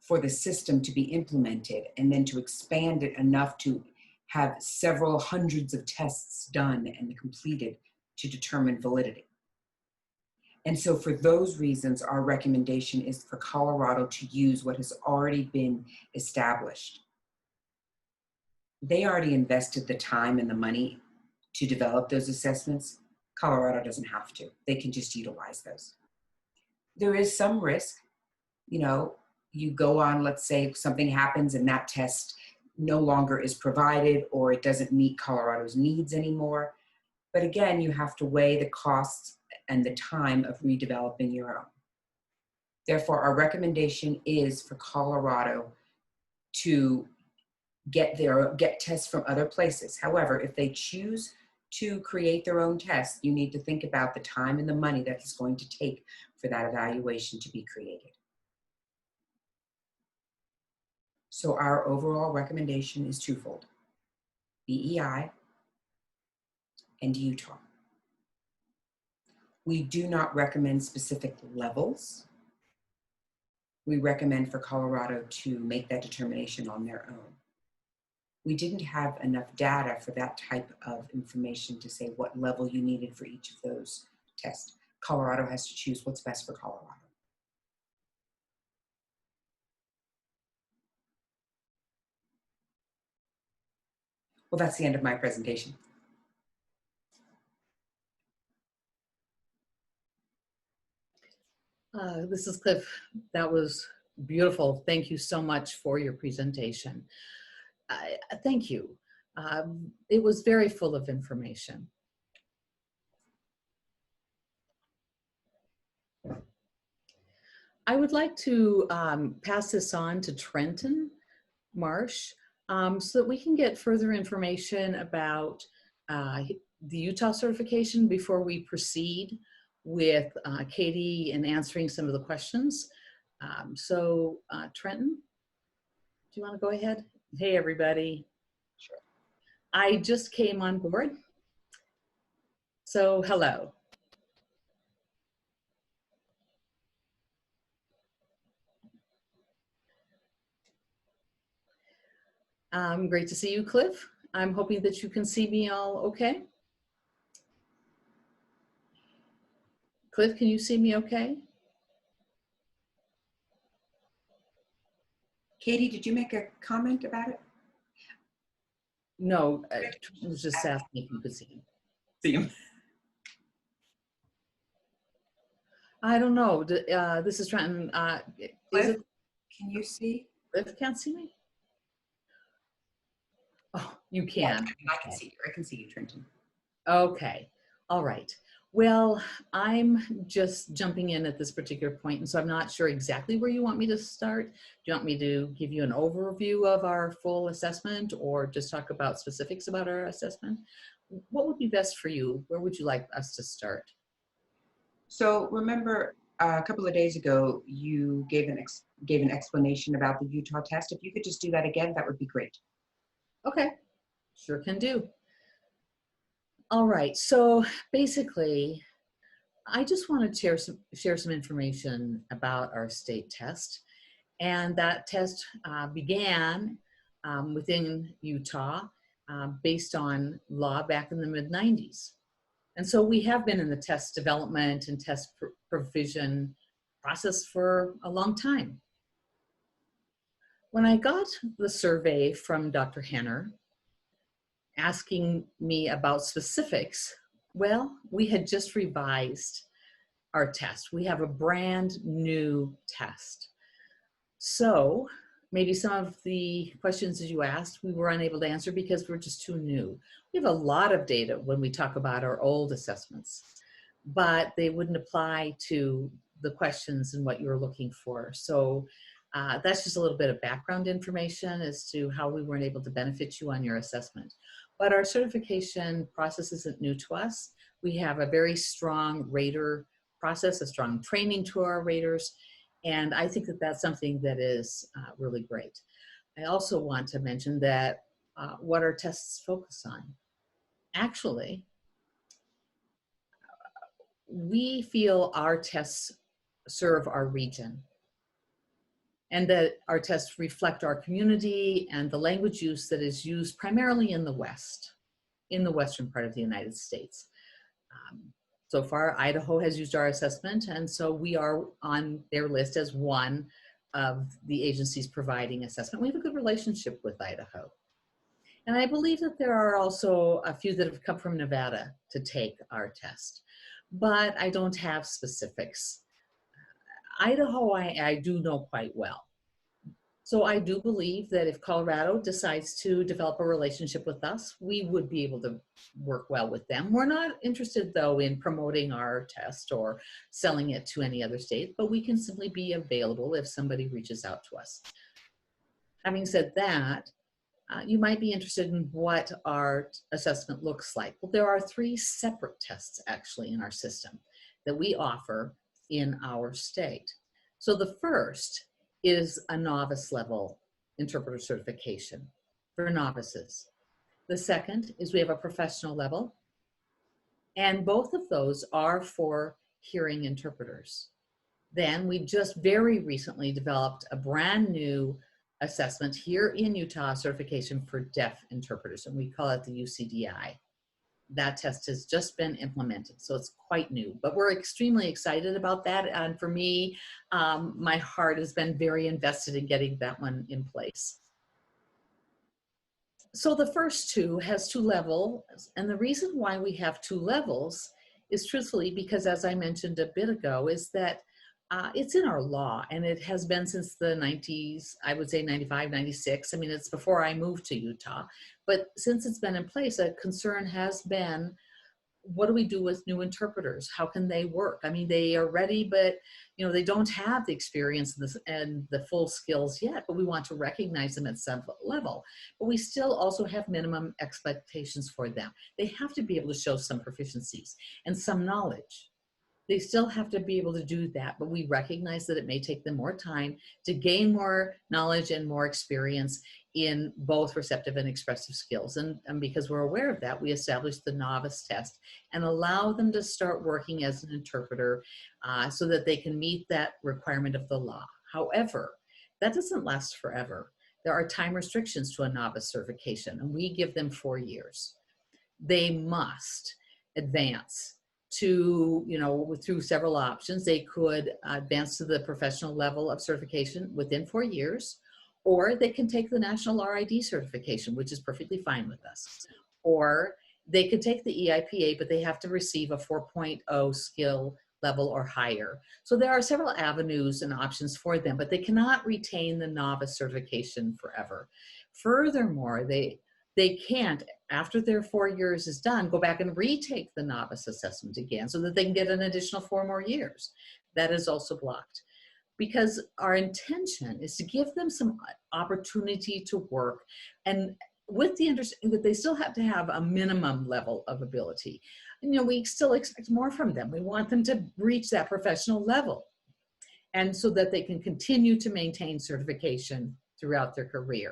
for the system to be implemented, and then to expand it enough to have several hundreds of tests done and completed to determine validity. And so for those reasons, our recommendation is for Colorado to use what has already been established. They already invested the time and the money to develop those assessments. Colorado doesn't have to. They can just utilize those. There is some risk. You know, you go on, let's say something happens and that test no longer is provided or it doesn't meet Colorado's needs anymore. But again, you have to weigh the costs and the time of redeveloping your own. Therefore, our recommendation is for Colorado to get tests from other places. However, if they choose to create their own tests, you need to think about the time and the money that it's going to take for that evaluation to be created. So our overall recommendation is twofold: BEI and Utah. We do not recommend specific levels. We recommend for Colorado to make that determination on their own. We didn't have enough data for that type of information to say what level you needed for each of those tests. Colorado has to choose what's best for Colorado. Well, that's the end of my presentation. This is Cliff. That was beautiful. Thank you so much for your presentation. Thank you. It was very full of information. I would like to pass this on to Trenton Marsh so that we can get further information about the Utah certification before we proceed with Katie and answering some of the questions. Trenton, do you want to go ahead? Hey, everybody. Sure. I just came on board. So hello. Great to see you, Cliff. I'm hoping that you can see me all okay. Cliff, can you see me okay? Katie, did you make a comment about it? No, I was just asking if you could see him. See him. I don't know. This is Trenton. Is it? Can you see? Liv can't see me? Oh, you Yes, can. I can Okay. see you. I can see you, Trenton. Okay. All right. Well, I'm just jumping in at this particular point, and so I'm not sure exactly where you want me to start. Do you want me to give you an overview of our full assessment or just talk about specifics about our assessment? What would be best for you? Where would you like us to start? So remember, a couple of days ago, you gave an explanation about the Utah test. If you could just do that again, that would be great. Okay, sure can do. All right, so basically, I just want to share some information about our state test. And that test began within Utah based on law back in the mid-90s. And so we have been in the test development and test provision process for a long time. When I got the survey from Dr. Henner asking me about specifics, well, we had just revised our test. We have a brand new test. So maybe some of the questions that you asked, we were unable to answer because we're just too new. We have a lot of data when we talk about our old assessments, but they wouldn't apply to the questions and what you were looking for. So that's just a little bit of background information as to how we weren't able to benefit you on your assessment. But our certification process isn't new to us. We have a very strong rater process, a strong training to our raters, and I think that that's something that is really great. I also want to mention that what our tests focus on. Actually, we feel our tests serve our region and that our tests reflect our community and the language use that is used primarily in the West, in the western part of the United States. So far, Idaho has used our assessment, and so we are on their list as one of the agencies providing assessment. We have a good relationship with Idaho. And I believe that there are also a few that have come from Nevada to take our test, but I don't have specifics. Idaho, I do know quite well. So I do believe that if Colorado decides to develop a relationship with us, we would be able to work well with them. We're not interested, though, in promoting our test or selling it to any other state, but we can simply be available if somebody reaches out to us. Having said that, you might be interested in what our assessment looks like. Well, there are 3 separate tests actually in our system that we offer in our state. So the first is a novice level interpreter certification for novices. The second is we have a professional level, and both of those are for hearing interpreters. Then we just very recently developed a brand new assessment here in Utah, certification for deaf interpreters, and we call it the UCDI. That test has just been implemented, so it's quite new, but we're extremely excited about that. And for me, my heart has been very invested in getting that one in place. So the first 2 has 2 levels, and the reason why we have 2 levels is truthfully because, as I mentioned a bit ago, is that it's in our law, and it has been since the 90s, I would say 95, 96. I mean, it's before I moved to Utah. But since it's been in place, a concern has been, what do we do with new interpreters? How can they work? I mean, they are ready, but they don't have the experience and the full skills yet, but we want to recognize them at some level. But we still also have minimum expectations for them. They have to be able to show some proficiencies and some knowledge. They still have to be able to do that, but we recognize that it may take them more time to gain more knowledge and more experience in both receptive and expressive skills. And because we're aware of that, we established the novice test and allow them to start working as an interpreter so that they can meet that requirement of the law. However, that doesn't last forever. There are time restrictions to a novice certification, and we give them 4 years. They must advance to, through several options. They could advance to the professional level of certification within 4 years, or they can take the national RID certification, which is perfectly fine with us. Or they could take the EIPA, but they have to receive a 4.0 skill level or higher. So there are several avenues and options for them, but they cannot retain the novice certification forever. Furthermore, they can't, after their 4 years is done, go back and retake the novice assessment again so that they can get an additional 4 more years. That is also blocked, because our intention is to give them some opportunity to work, and with the understanding that they still have to have a minimum level of ability. And, we still expect more from them. We want them to reach that professional level, and so that they can continue to maintain certification throughout their career.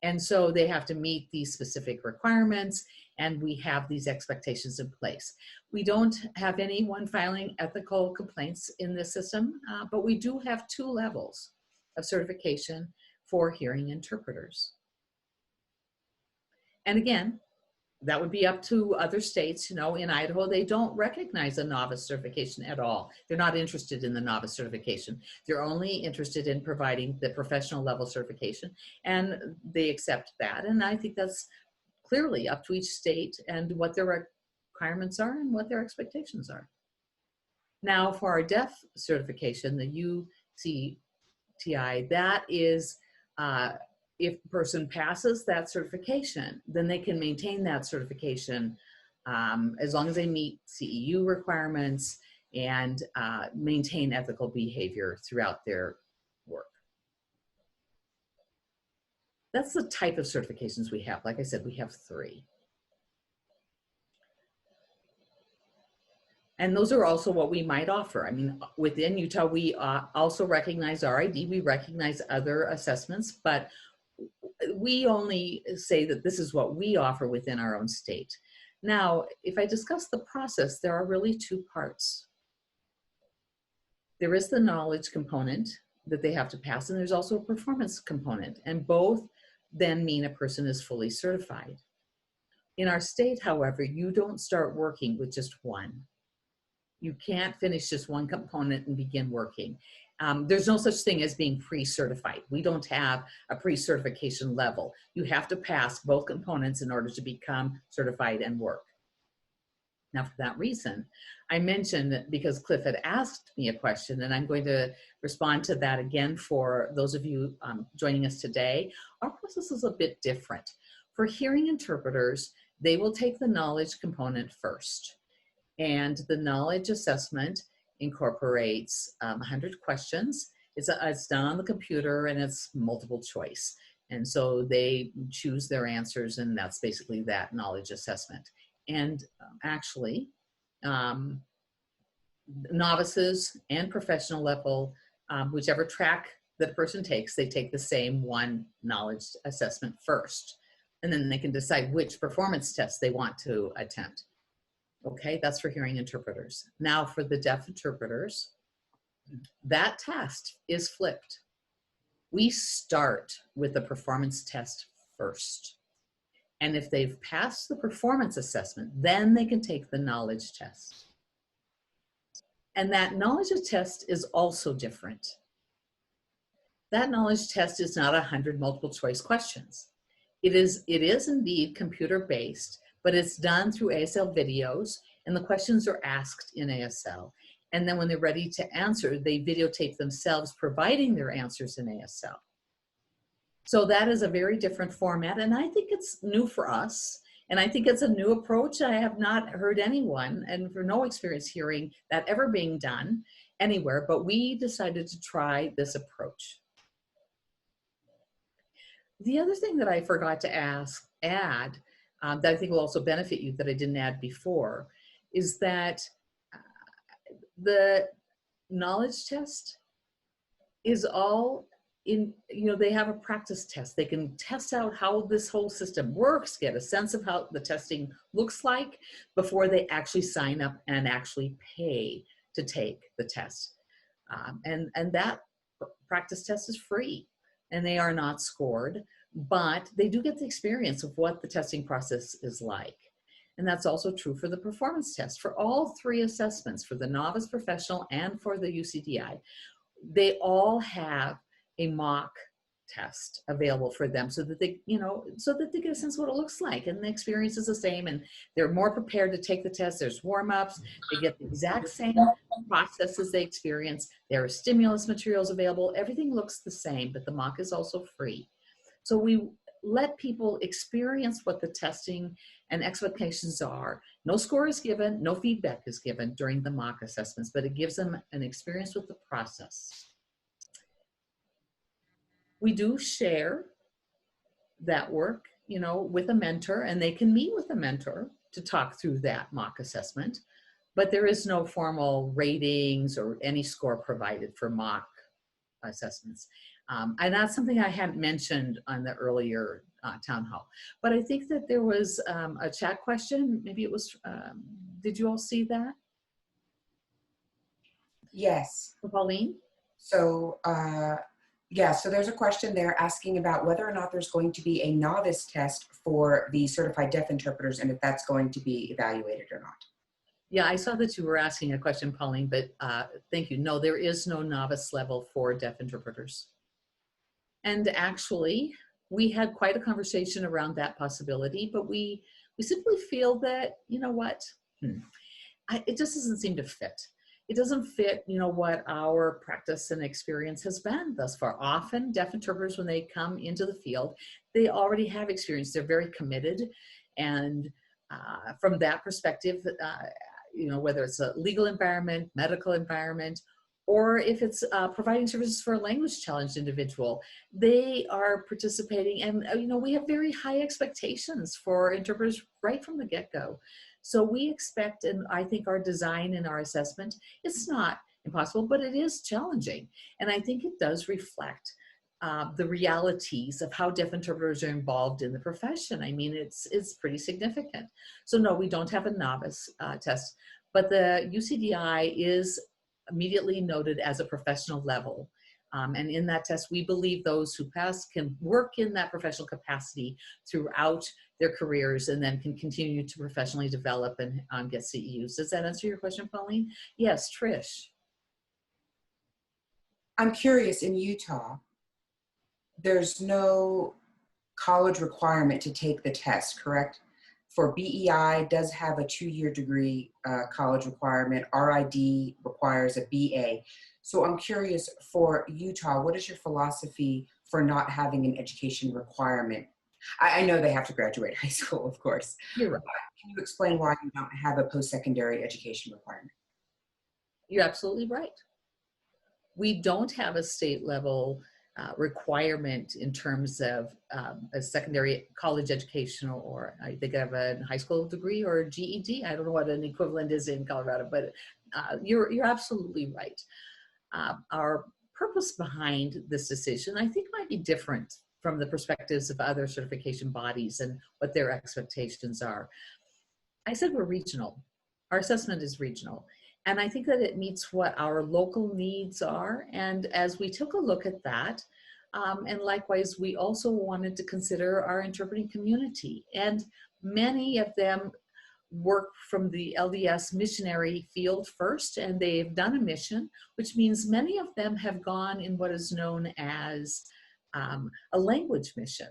And so they have to meet these specific requirements, and we have these expectations in place. We don't have anyone filing ethical complaints in this system, but we do have 2 levels of certification for hearing interpreters. And again, that would be up to other states. In Idaho, they don't recognize a novice certification at all. They're not interested in the novice certification. They're only interested in providing the professional level certification, and they accept that. And I think that's clearly up to each state and what their requirements are and what their expectations are. Now, for our deaf certification, the UCTI, that is, if the person passes that certification, then they can maintain that certification as long as they meet CEU requirements and maintain ethical behavior throughout their work. That's the type of certifications we have. Like I said, we have 3. And those are also what we might offer. I mean, within Utah, we also recognize RID, we recognize other assessments, but we only say that this is what we offer within our own state. Now, if I discuss the process, there are really 2 parts. There is the knowledge component that they have to pass, and there's also a performance component, and both then mean a person is fully certified. In our state, however, you don't start working with just one. You can't finish just one component and begin working. There's no such thing as being pre-certified. We don't have a pre-certification level. You have to pass both components in order to become certified and work. Now, for that reason, I mentioned that because Cliff had asked me a question, and I'm going to respond to that again for those of you joining us today. Our process is a bit different. For hearing interpreters, they will take the knowledge component first. And the knowledge assessment incorporates 100 questions. It's done on the computer, and it's multiple choice. And so they choose their answers, and that's basically that knowledge assessment. And actually, novices and professional level, whichever track that person takes, they take the same one knowledge assessment first. And then they can decide which performance test they want to attempt. Okay, that's for hearing interpreters. Now for the deaf interpreters, that test is flipped. We start with the performance test first. And if they've passed the performance assessment, then they can take the knowledge test. And that knowledge test is also different. That knowledge test is not 100 multiple choice questions. It is indeed computer-based, but it's done through ASL videos, and the questions are asked in ASL. And then when they're ready to answer, they videotape themselves providing their answers in ASL. So that is a very different format, and I think it's new for us, and I think it's a new approach. I have not heard anyone, and for no experience hearing that ever being done anywhere, but we decided to try this approach. The other thing that I forgot to add, that I think will also benefit you that I didn't add before, is that the knowledge test is all in, they have a practice test. They can test out how this whole system works, get a sense of how the testing looks like before they actually sign up and actually pay to take the test. And that practice test is free, and they are not scored, but they do get the experience of what the testing process is like. And that's also true for the performance test. For all 3 assessments, for the novice, professional, and for the UCDI, they all have a mock test available for them so that they, so that they get a sense of what it looks like. And the experience is the same, and they're more prepared to take the test. There's warm-ups. They get the exact same processes they experience. There are stimulus materials available. Everything looks the same, but the mock is also free. So we let people experience what the testing and expectations are. No score is given, no feedback is given during the mock assessments, but it gives them an experience with the process. We do share that work, with a mentor, and they can meet with a mentor to talk through that mock assessment, but there is no formal ratings or any score provided for mock assessments. And that's something I hadn't mentioned on the earlier town hall. But I think that there was a chat question. Maybe it was, did you all see that? Yes. Pauline? So, yeah, so there's a question there asking about whether or not there's going to be a novice test for the certified deaf interpreters and if that's going to be evaluated or not. Yeah, I saw that you were asking a question, Pauline, but thank you. No, there is no novice level for deaf interpreters. And actually, we had quite a conversation around that possibility, but we simply feel that, it just doesn't seem to fit. It doesn't fit, what our practice and experience has been thus far. Often deaf interpreters, when they come into the field, they already have experience. They're very committed. And from that perspective, whether it's a legal environment, medical environment, or if it's providing services for a language challenged individual, they are participating. And, we have very high expectations for interpreters right from the get-go. So we expect, and I think our design and our assessment, it's not impossible, but it is challenging. And I think it does reflect the realities of how deaf interpreters are involved in the profession. I mean, it's pretty significant. So no, we don't have a novice test, but the UCDI is immediately noted as a professional level. And in that test, we believe those who pass can work in that professional capacity throughout their careers and then can continue to professionally develop and get CEUs. Does that answer your question, Pauline? Yes, Trish. I'm curious, in Utah, there's no college requirement to take the test, correct? For BEI does have a 2-year degree college requirement. RID requires a BA. So I'm curious, for Utah, what is your philosophy for not having an education requirement? I know they have to graduate high school, of course. You're right. Can you explain why you don't have a post-secondary education requirement? You're absolutely right. We don't have a state level requirement in terms of a secondary college education, or I think I have a high school degree or a GED. I don't know what an equivalent is in Colorado, but you're absolutely right. Our purpose behind this decision, I think, might be different from the perspectives of other certification bodies and what their expectations are. I said we're regional. Our assessment is regional. And I think that it meets what our local needs are. And as we took a look at that, and likewise, we also wanted to consider our interpreting community. And many of them work from the LDS missionary field first, and they've done a mission, which means many of them have gone in what is known as a language mission,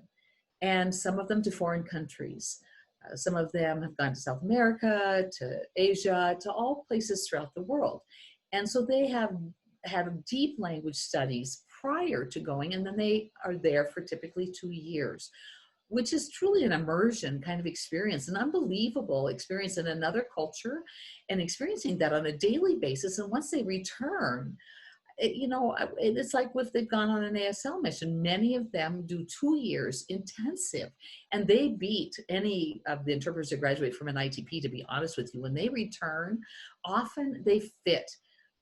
and some of them to foreign countries. Some of them have gone to South America, to Asia, to all places throughout the world. And so they have had deep language studies prior to going, and then they are there for typically 2 years, which is truly an immersion kind of experience, an unbelievable experience in another culture, and experiencing that on a daily basis. And once they return, it's like if they've gone on an ASL mission. Many of them do 2 years intensive, and they beat any of the interpreters that graduate from an ITP, to be honest with you. When they return, often they fit,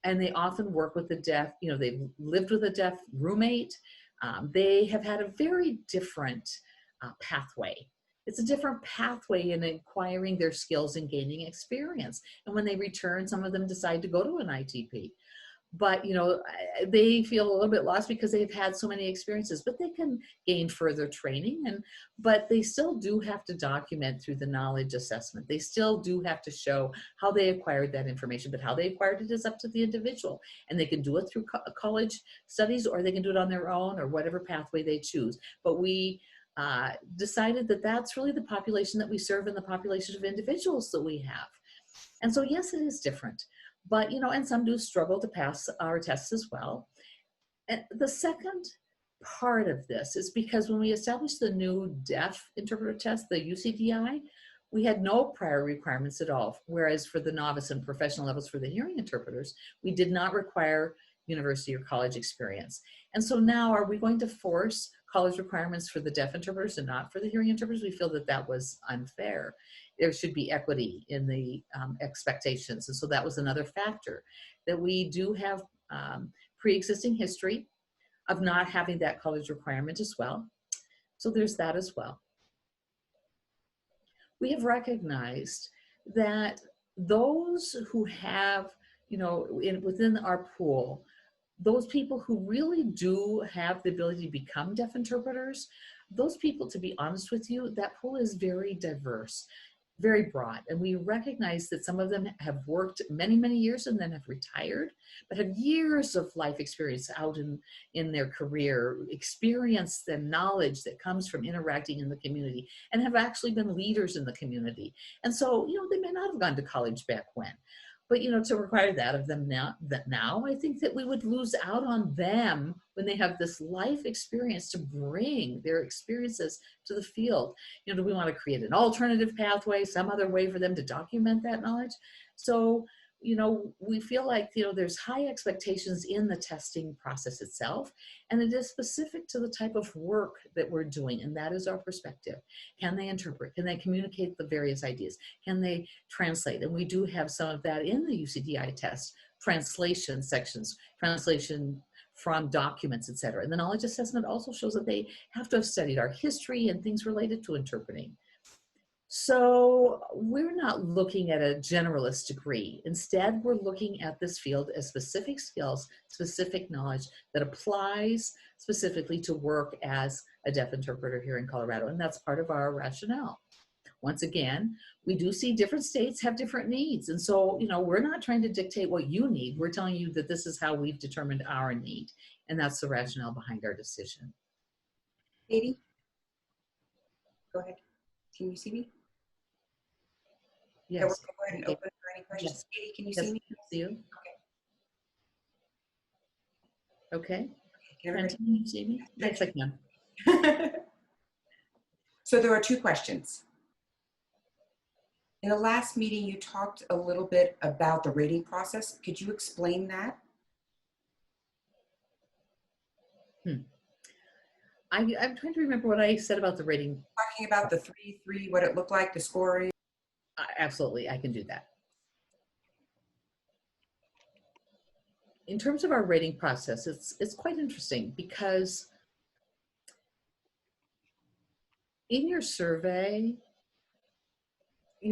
and they often work with the deaf. They've lived with a deaf roommate. They have had a very different pathway. It's a different pathway in acquiring their skills and gaining experience. And when they return, some of them decide to go to an ITP. but they feel a little bit lost because they've had so many experiences, but they can gain further training, but they still do have to document through the knowledge assessment. They still do have to show how they acquired that information, but how they acquired it is up to the individual, and they can do it through college studies, or they can do it on their own, or whatever pathway they choose. But we decided that that's really the population that we serve and the population of individuals that we have. And so, yes, it is different, but, and some do struggle to pass our tests as well. And the second part of this is because when we established the new deaf interpreter test, the UCDI, we had no prior requirements at all. Whereas for the novice and professional levels for the hearing interpreters, we did not require university or college experience. And so now, are we going to force college requirements for the deaf interpreters and not for the hearing interpreters? We feel that that was unfair. There should be equity in the expectations. And so that was another factor, that we do have pre-existing history of not having that college requirement as well. So there's that as well. We have recognized that those who have, within our pool, those people who really do have the ability to become deaf interpreters, those people, to be honest with you, that pool is very diverse, very broad. And we recognize that some of them have worked many, many years and then have retired, but have years of life experience out in their career, experience and knowledge that comes from interacting in the community, and have actually been leaders in the community. And so, they may not have gone to college back when. But, to require that of them now, I think that we would lose out on them when they have this life experience to bring their experiences to the field. Do we want to create an alternative pathway, some other way for them to document that knowledge? So, we feel like, there's high expectations in the testing process itself, and it is specific to the type of work that we're doing, and that is our perspective. Can they interpret? Can they communicate the various ideas? Can they translate? And we do have some of that in the UCDI test, translation sections, translation from documents, etc. And the knowledge assessment also shows that they have to have studied our history and things related to interpreting. So we're not looking at a generalist degree. Instead, we're looking at this field as specific skills, specific knowledge that applies specifically to work as a deaf interpreter here in Colorado. And that's part of our rationale. Once again, we do see different states have different needs. And so, we're not trying to dictate what you need. We're telling you that this is how we've determined our need. And that's the rationale behind our decision. Katie, go ahead. Can you see me? Yes. We'll go ahead and open for any questions. Yes. Katie, can you Yes, see me? I can see you. Okay. Can Can you see me? Yes, I can. everybody- So there are two questions. In the last meeting, you talked a little bit about the rating process. Could you explain that? I'm trying to remember what I said about the rating. Talking about the 3-3, what it looked like, the scoring. Absolutely, I can do that. In terms of our rating process, it's quite interesting because in your survey,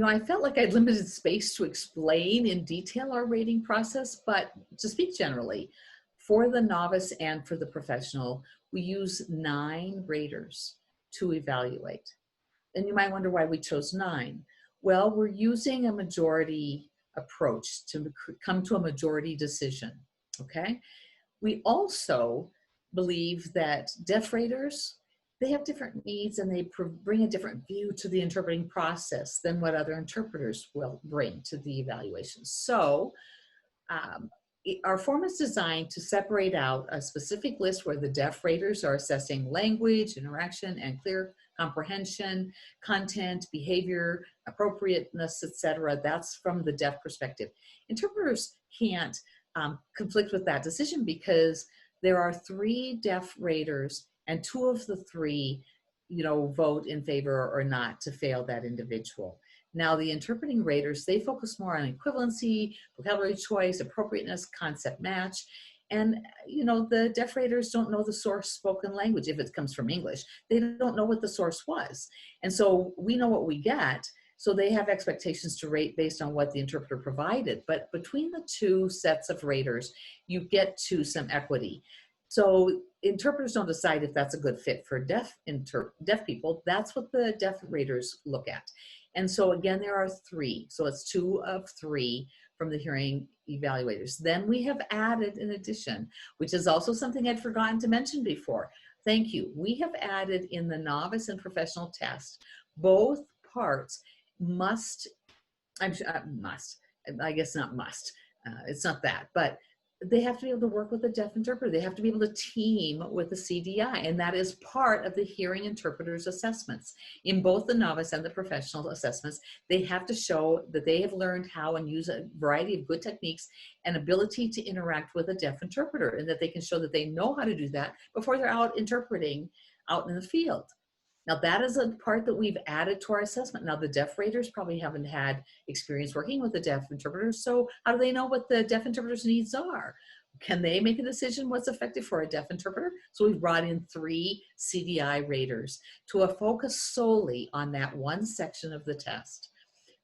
I felt like I had limited space to explain in detail our rating process, but to speak generally, for the novice and for the professional, we use 9 raters to evaluate. And you might wonder why we chose 9. Well, we're using a majority approach to come to a majority decision, okay? We also believe that deaf raters, they have different needs and they bring a different view to the interpreting process than what other interpreters will bring to the evaluation. So our form is designed to separate out a specific list where the deaf raters are assessing language, interaction, and clear comprehension, content, behavior, appropriateness, etc. That's from the deaf perspective. Interpreters can't conflict with that decision because there are 3 deaf raters and 2 of the 3, vote in favor or not to fail that individual. Now, the interpreting raters, they focus more on equivalency, vocabulary choice, appropriateness, concept match. And, the deaf raters don't know the source spoken language if it comes from English. They don't know what the source was. And so we know what we get, So they have expectations to rate based on what the interpreter provided. But between the two sets of raters, you get to some equity. So interpreters don't decide if that's a good fit for deaf people. That's what the deaf raters look at. And so again, there are 3. So it's 2 of 3 from the hearing evaluators. Then we have added in addition, which is also something I'd forgotten to mention before. Thank you. We have added in the novice and professional test, both parts must, I guess not must, it's not that, but they have to be able to work with a deaf interpreter. They have to be able to team with the CDI, and that is part of the hearing interpreter's assessments. In both the novice and the professional assessments, they have to show that they have learned how and use a variety of good techniques and ability to interact with a deaf interpreter, and that they can show that they know how to do that before they're out interpreting out in the field. Now that is a part that we've added to our assessment. Now the deaf raters probably haven't had experience working with the deaf interpreters, so how do they know what the deaf interpreter's needs are? Can they make a decision what's effective for a deaf interpreter? So we've brought in 3 CDI raters to focus solely on that one section of the test,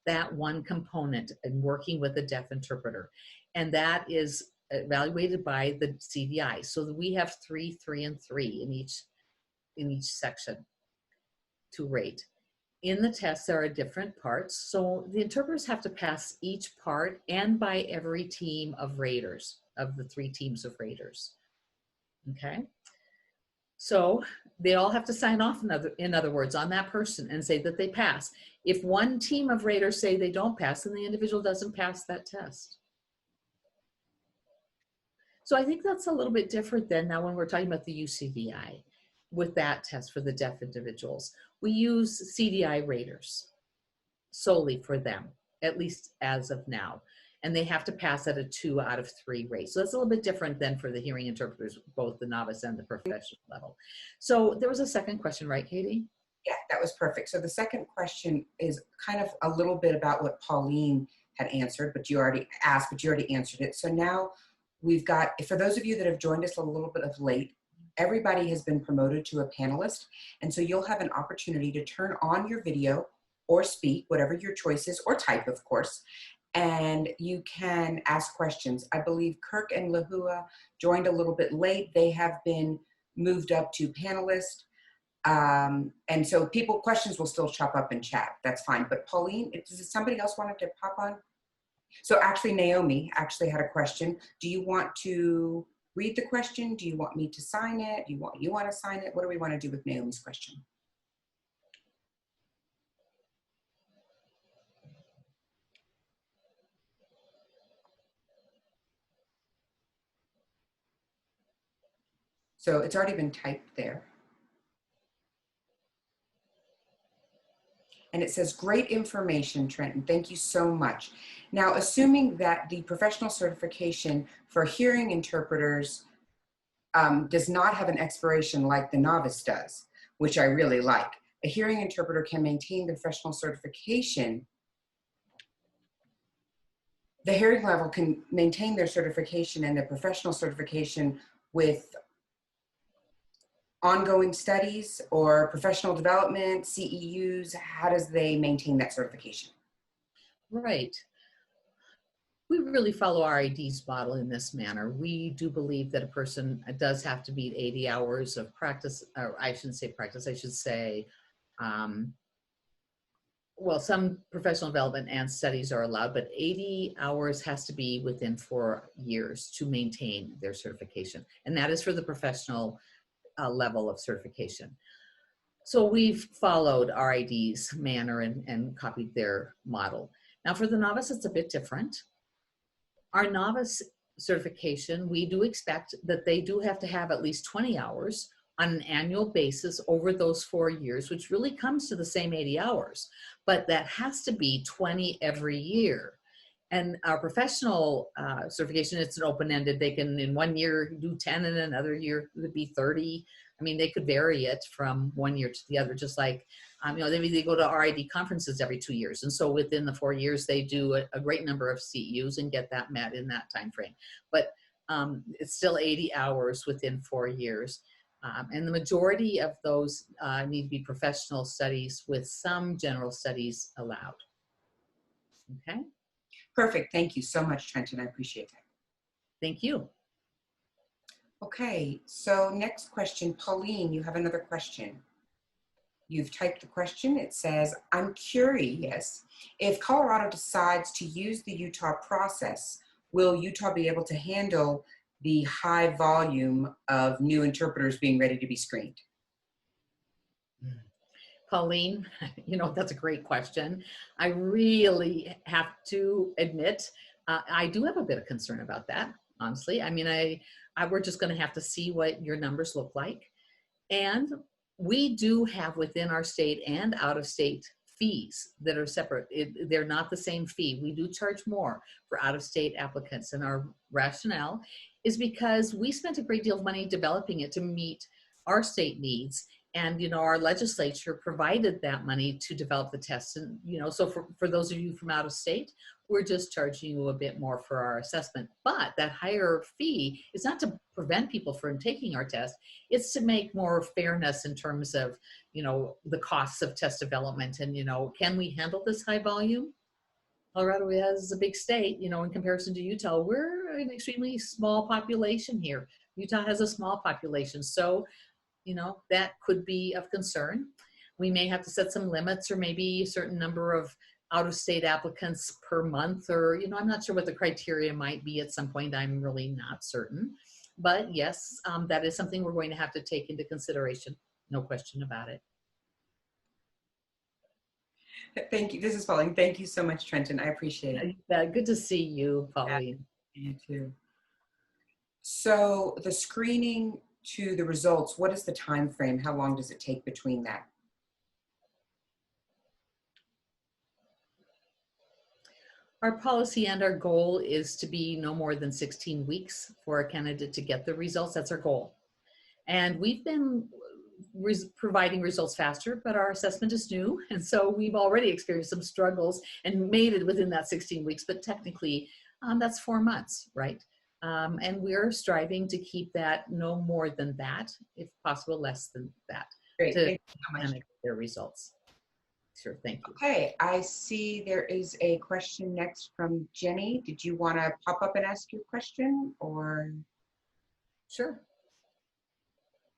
that one component in working with a deaf interpreter. And that is evaluated by the CDI. So that we have 3, 3, and 3 in each section to rate. In the test, there are different parts. So the interpreters have to pass each part and by every team of raters, of the 3 teams of raters. Okay. So they all have to sign off, in other words, on that person and say that they pass. If one team of raters say they don't pass, then the individual doesn't pass that test. So I think that's a little bit different than now when we're talking about the UCDI with that test for the deaf individuals. We use CDI raters solely for them, at least as of now. And they have to pass at a 2 out of 3 rate. So that's a little bit different than for the hearing interpreters, both the novice and the professional level. So there was a second question, right, Katie? Yeah, that was perfect. So the second question is kind of a little bit about what Pauline had answered, but you already asked, but you already answered it. So now we've got, for those of you that have joined us a little bit of late, everybody has been promoted to a panelist. And so you'll have an opportunity to turn on your video or speak, whatever your choice is, or type, of course, and you can ask questions. I believe Kirk and Lahua joined a little bit late. They have been moved up to panelist. And so questions will still chop up in chat. That's fine. But Pauline, does somebody else wanted to pop on? So actually, Naomi actually had a question. Do you want to read the question? Do you want me to sign it? Do you want to sign it? What do we want to do with Naomi's question? So it's already been typed there. And it says, great information, Trenton. Thank you so much. Now, assuming that the professional certification for hearing interpreters does not have an expiration like the novice does, which I really like. A hearing interpreter can maintain the professional certification. The hearing level can maintain their certification and the professional certification with ongoing studies or professional development, CEUs. How does they maintain that certification? Right. We really follow RID's model in this manner. We do believe that a person does have to meet 80 hours of practice, or I shouldn't say practice, I should say, well, some professional development and studies are allowed, but 80 hours has to be within 4 years to maintain their certification. And that is for the professional level of certification. So we've followed RID's manner and copied their model. Now for the novice, it's a bit different. Our novice certification, we do expect that they do have to have at least 20 hours on an annual basis over those 4 years, which really comes to the same 80 hours, but that has to be 20 every year. And our professional certification, it's an open-ended. They can in 1 year do 10 and another year it would be 30. I mean, they could vary it from 1 year to the other, just like, you know, they go to RID conferences every 2 years. And so within the 4 years, they do a great number of CEUs and get that met in that time frame. But it's still 80 hours within 4 years. And the majority of those need to be professional studies with some general studies allowed. Okay, Perfect. Thank you so much, Trenton. I appreciate that. thank you. Okay, so next question, Pauline, you have another question. You've typed the question. It says, I'm curious, if Colorado decides to use the Utah process, will Utah be able to handle the high volume of new interpreters being ready to be screened? Pauline, that's a great question. I really have to admit, I do have a bit of concern about that, honestly. I mean, we're just going to have to see what your numbers look like. And we do have within our state and out of state fees that are separate. They're not the same fee. We do charge more for out of state applicants. And our rationale is because we spent a great deal of money developing it to meet our state needs. And, our legislature provided that money to develop the tests. And, so for those of you from out of state, we're just charging you a bit more for our assessment. But that higher fee is not to prevent people from taking our test. It's to make more fairness in terms of, the costs of test development. And, can we handle this high volume? Colorado is a big state, in comparison to Utah. We're an extremely small population here. Utah has a small population. So, that could be of concern. We may have to set some limits or maybe a certain number of out-of-state applicants per month, or, I'm not sure what the criteria might be at some point. I'm really not certain. But yes, that is something we're going to have to take into consideration. No question about it. Thank you. This is Pauline. Thank you so much, Trenton. I appreciate it. Good to see you, Pauline. You too. So the screening to the results, what is the time frame? How long does it take between that? Our policy and our goal is to be no more than 16 weeks for a candidate to get the results. That's our goal. And we've been providing results faster, but our assessment is new. And so we've already experienced some struggles and made it within that 16 weeks, but technically that's 4 months, right? And we're striving to keep that no more than that, if possible, less than that. Great, to thank you so much. their results. Sure, thank you. Okay, I see there is a question next from Jenny. Did you want to pop up and ask your question, or? Sure.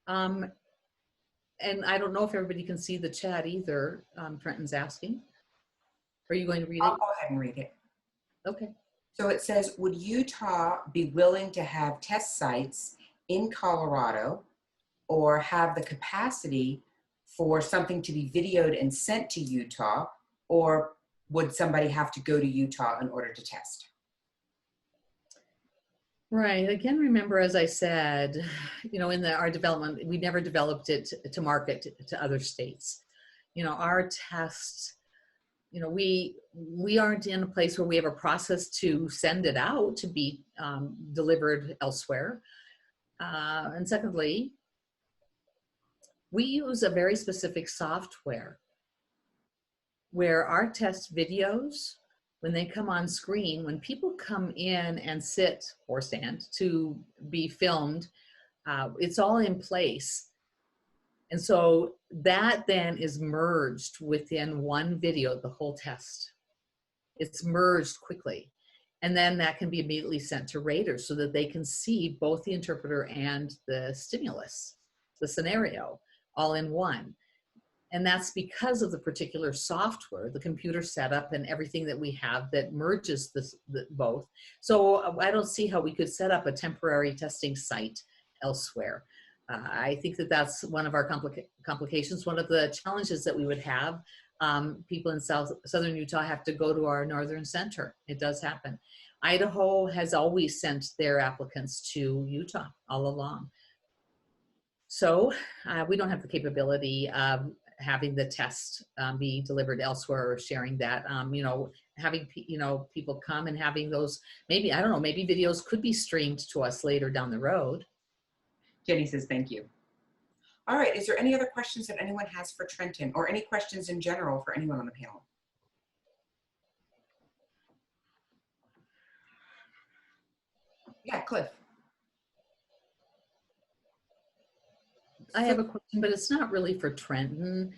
And I don't know if everybody can see the chat either. Trenton's asking. Are you going to read it? I'll go ahead and read it. Okay. So it says, would Utah be willing to have test sites in Colorado or have the capacity for something to be videoed and sent to Utah, or would somebody have to go to Utah in order to test? Right. Again, remember, as I said, in our development, we never developed it to market to other states. Our tests, we aren't in a place where we have a process to send it out to be delivered elsewhere. And secondly, we use a very specific software where our test videos, when they come on screen, when people come in and sit or stand to be filmed, it's all in place. And so that then is merged within one video, the whole test. It's merged quickly. And then that can be immediately sent to raters so that they can see both the interpreter and the stimulus, the scenario, all in one. And that's because of the particular software, the computer setup and everything that we have that merges both. So I don't see how we could set up a temporary testing site elsewhere. I think that that's one of our complications. One of the challenges that we would have, people in southern Utah have to go to our northern center. It does happen. Idaho has always sent their applicants to Utah all along. So we don't have the capability of having the test be delivered elsewhere or sharing that, having, people come and having those, maybe, I don't know, maybe videos could be streamed to us later down the road. Jenny says, thank you. All right, is there any other questions that anyone has for Trenton, or any questions in general for anyone on the panel? Yeah, Cliff. I have a question, but it's not really for Trenton,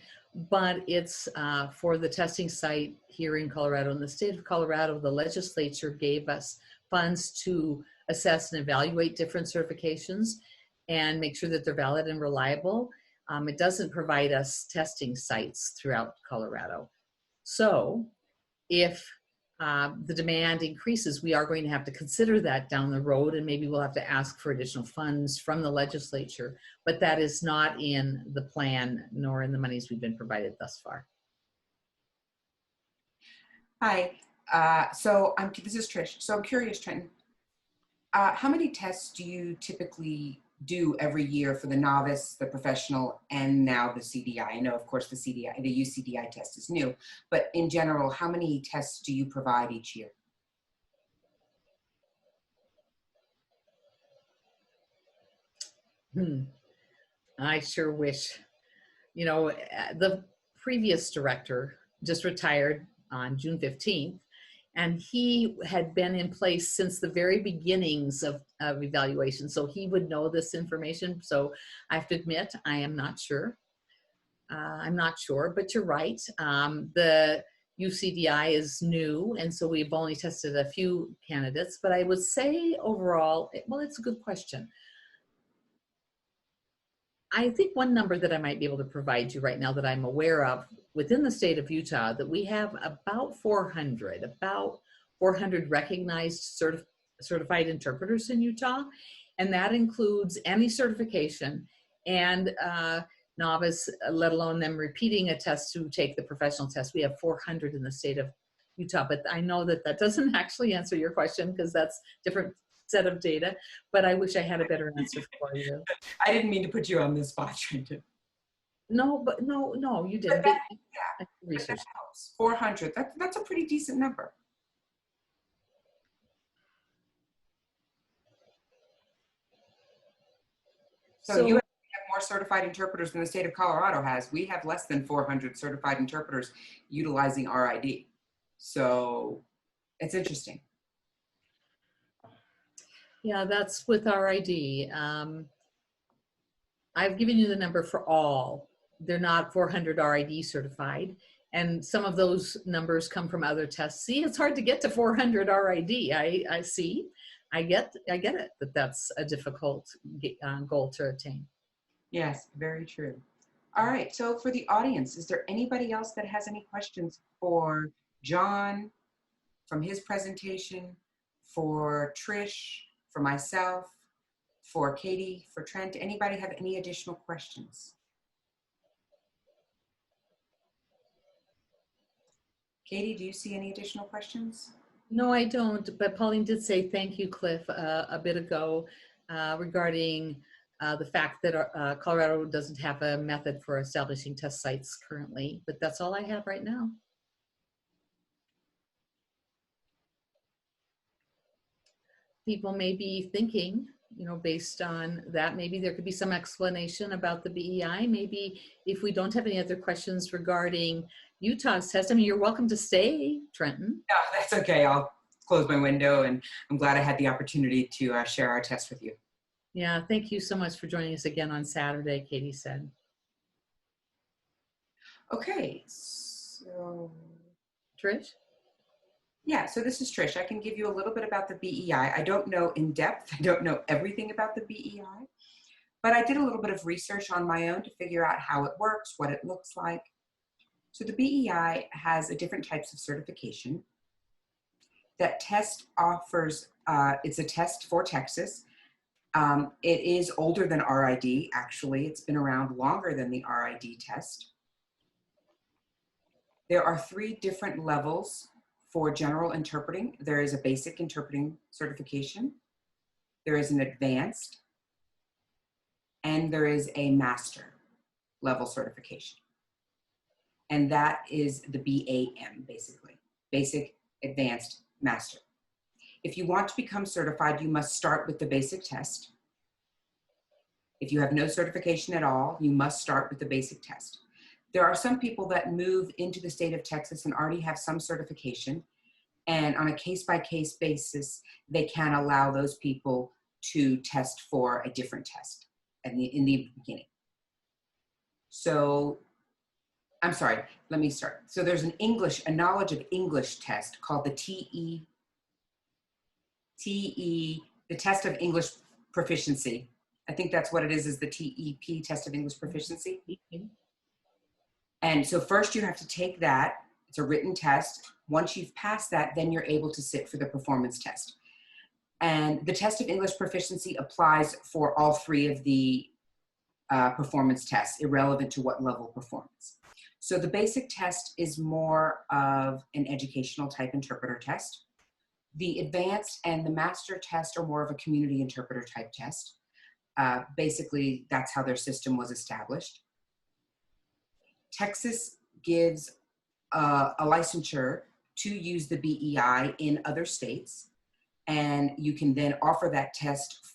but it's for the testing site here in Colorado. In the state of Colorado, the legislature gave us funds to assess and evaluate different certifications and make sure that they're valid and reliable. It doesn't provide us testing sites throughout Colorado. So if the demand increases, we are going to have to consider that down the road, and maybe we'll have to ask for additional funds from the legislature, but that is not in the plan nor in the monies we've been provided thus far. Hi, this is Trish. So I'm curious, Trenton, how many tests do you typically do every year for the novice, the professional, and now the CDI? I know, of course, the UCDI test is new, but in general, how many tests do you provide each year? I sure wish, the previous director just retired on June 15th, and he had been in place since the very beginnings of evaluation. So he would know this information. So I have to admit, I am not sure. But you're right. The UCDI is new, and so we've only tested a few candidates, but I would say overall, well, it's a good question. I think one number that I might be able to provide you right now that I'm aware of within the state of Utah, that we have about 400 recognized certified interpreters in Utah. And that includes any certification and novice, let alone them repeating a test to take the professional test. We have 400 in the state of Utah, but I know that that doesn't actually answer your question because that's different set of data, but I wish I had a better answer for you. I didn't mean to put you on the spot, Trenton. No, you didn't. But that helps. 400, that's a pretty decent number. So you have more certified interpreters than the state of Colorado has. We have less than 400 certified interpreters utilizing RID. So it's interesting. Yeah, that's with RID. I've given you the number for all. They're not 400 RID certified. And some of those numbers come from other tests. See, it's hard to get to 400 RID. I see. I get it, that that's a difficult goal to attain. Yes, very true. All right, so for the audience, is there anybody else that has any questions for John from his presentation, for Trish, for myself, for Katie, for Trent? Anybody have any additional questions? Katie, do you see any additional questions? No, I don't, but Pauline did say thank you, Cliff, a bit ago regarding the fact that Colorado doesn't have a method for establishing test sites currently, but that's all I have right now. People may be thinking, based on that, maybe there could be some explanation about the BEI. Maybe if we don't have any other questions regarding Utah's test, I mean, you're welcome to stay, Trenton. No, that's okay. I'll close my window, and I'm glad I had the opportunity to share our test with you. Yeah, thank you so much for joining us again on Saturday, Katie said. Okay, so. Trish? Yeah, so this is Trish. I can give you a little bit about the BEI. I don't know in depth. I don't know everything about the BEI, but I did a little bit of research on my own to figure out how it works, what it looks like. So the BEI has different types of certification. That test offers, it's a test for Texas. It is older than RID, actually. It's been around longer than the RID test. There are 3 different levels for general interpreting. There is a basic interpreting certification, there is an advanced, and there is a master level certification. And that is the BAM, basically, basic, advanced, master. If you want to become certified, you must start with the basic test. If you have no certification at all, you must start with the basic test. There are some people that move into the state of Texas and already have some certification, and on a case-by-case basis, they can allow those people to test for a different test in the beginning. So, I'm sorry, let me start. So there's a knowledge of English test called the the test of English proficiency. I think that's what it is the TEP, test of English proficiency. And so first you have to take that. It's a written test. Once you've passed that, then you're able to sit for the performance test. And the test of English proficiency applies for all three of the performance tests, irrelevant to what level performance. So the basic test is more of an educational type interpreter test. The advanced and the master test are more of a community interpreter type test. Basically, that's how their system was established. Texas gives a licensure to use the BEI in other states, and you can then offer that test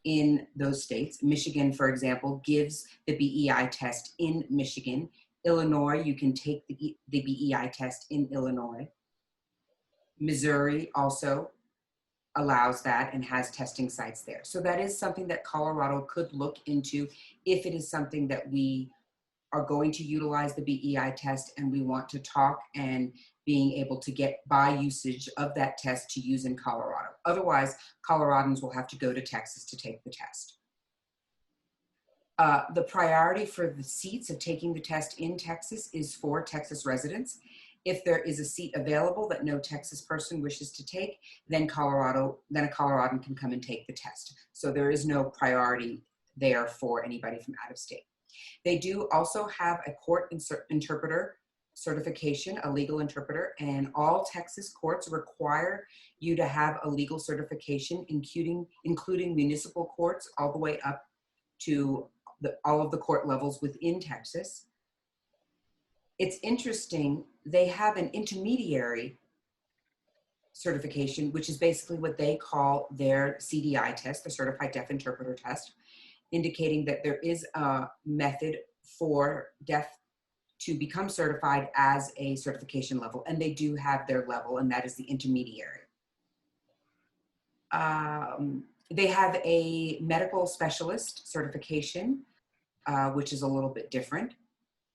in those states. Michigan, for example, gives the BEI test in Michigan. Illinois, you can take the BEI test in Illinois. Missouri also allows that and has testing sites there. So that is something that Colorado could look into if it is something that we are going to utilize the BEI test and we want to talk and being able to get by usage of that test to use in Colorado. Otherwise, Coloradans will have to go to Texas to take the test. The priority for the seats of taking the test in Texas is for Texas residents. If there is a seat available that no Texas person wishes to take, then a Coloradan can come and take the test. So there is no priority there for anybody from out of state. They do also have a court interpreter certification, a legal interpreter, and all Texas courts require you to have a legal certification, including municipal courts all the way up to all of the court levels within Texas. It's interesting, they have an intermediary certification, which is basically what they call their CDI test, the Certified Deaf Interpreter Test, indicating that there is a method for deaf to become certified as a certification level, and they do have their level, and that is the intermediary. They have a medical specialist certification, which is a little bit different.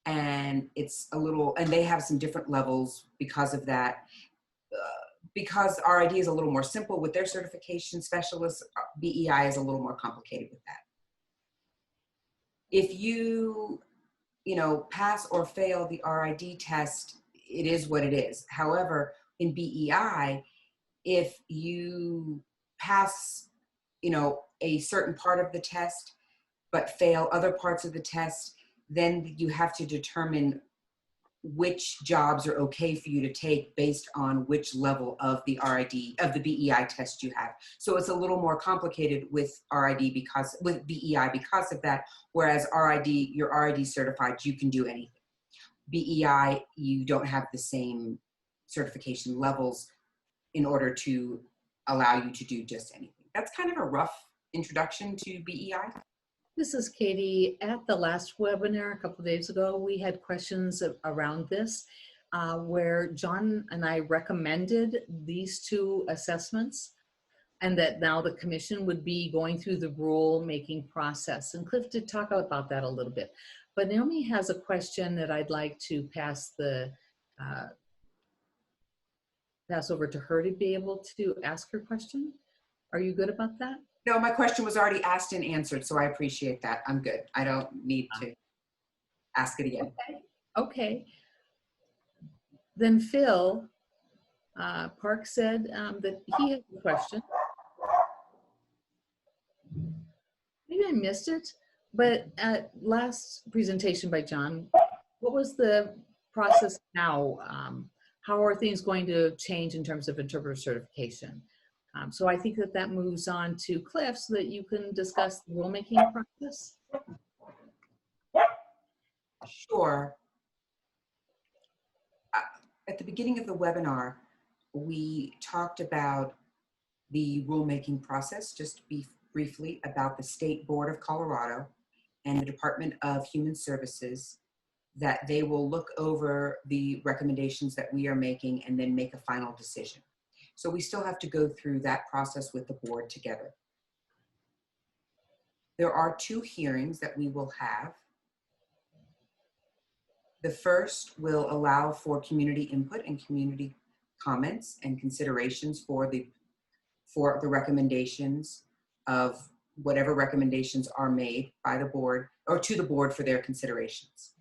And and they have some different levels because of that. Because RID is a little more simple with their certification specialists, BEI is a little more complicated with that. If you pass or fail the RID test, it is what it is. However, in BEI, if you pass, a certain part of the test, but fail other parts of the test, then you have to determine which jobs are okay for you to take based on which level of the of the BEI test you have. So it's a little more complicated with BEI because of that, whereas you're RID certified, you can do anything. BEI, you don't have the same certification levels in order to allow you to do just anything. That's kind of a rough introduction to BEI. This is Katie. At the last webinar a couple of days ago, we had questions around this where John and I recommended these two assessments and that now the commission would be going through the rule-making process. And Cliff did talk about that a little bit. But Naomi has a question that I'd like to pass over to her to be able to ask her question. Are you good about that? No, my question was already asked and answered, so I appreciate that. I'm good. I don't need to ask it again. Okay. Then Phil Park said that he had a question. Maybe I missed it, but at last presentation by John, what was the process now? How are things going to change in terms of interpreter certification? So I think that moves on to Cliff so that you can discuss the rulemaking process. Sure. At the beginning of the webinar, we talked about the rulemaking process, just briefly about the State Board of Colorado and the Department of Human Services, that they will look over the recommendations that we are making and then make a final decision. So we still have to go through that process with the board together. There are 2 hearings that we will have. The first will allow for community input and community comments and considerations for the recommendations of whatever recommendations are made by the board or to the board for their considerations.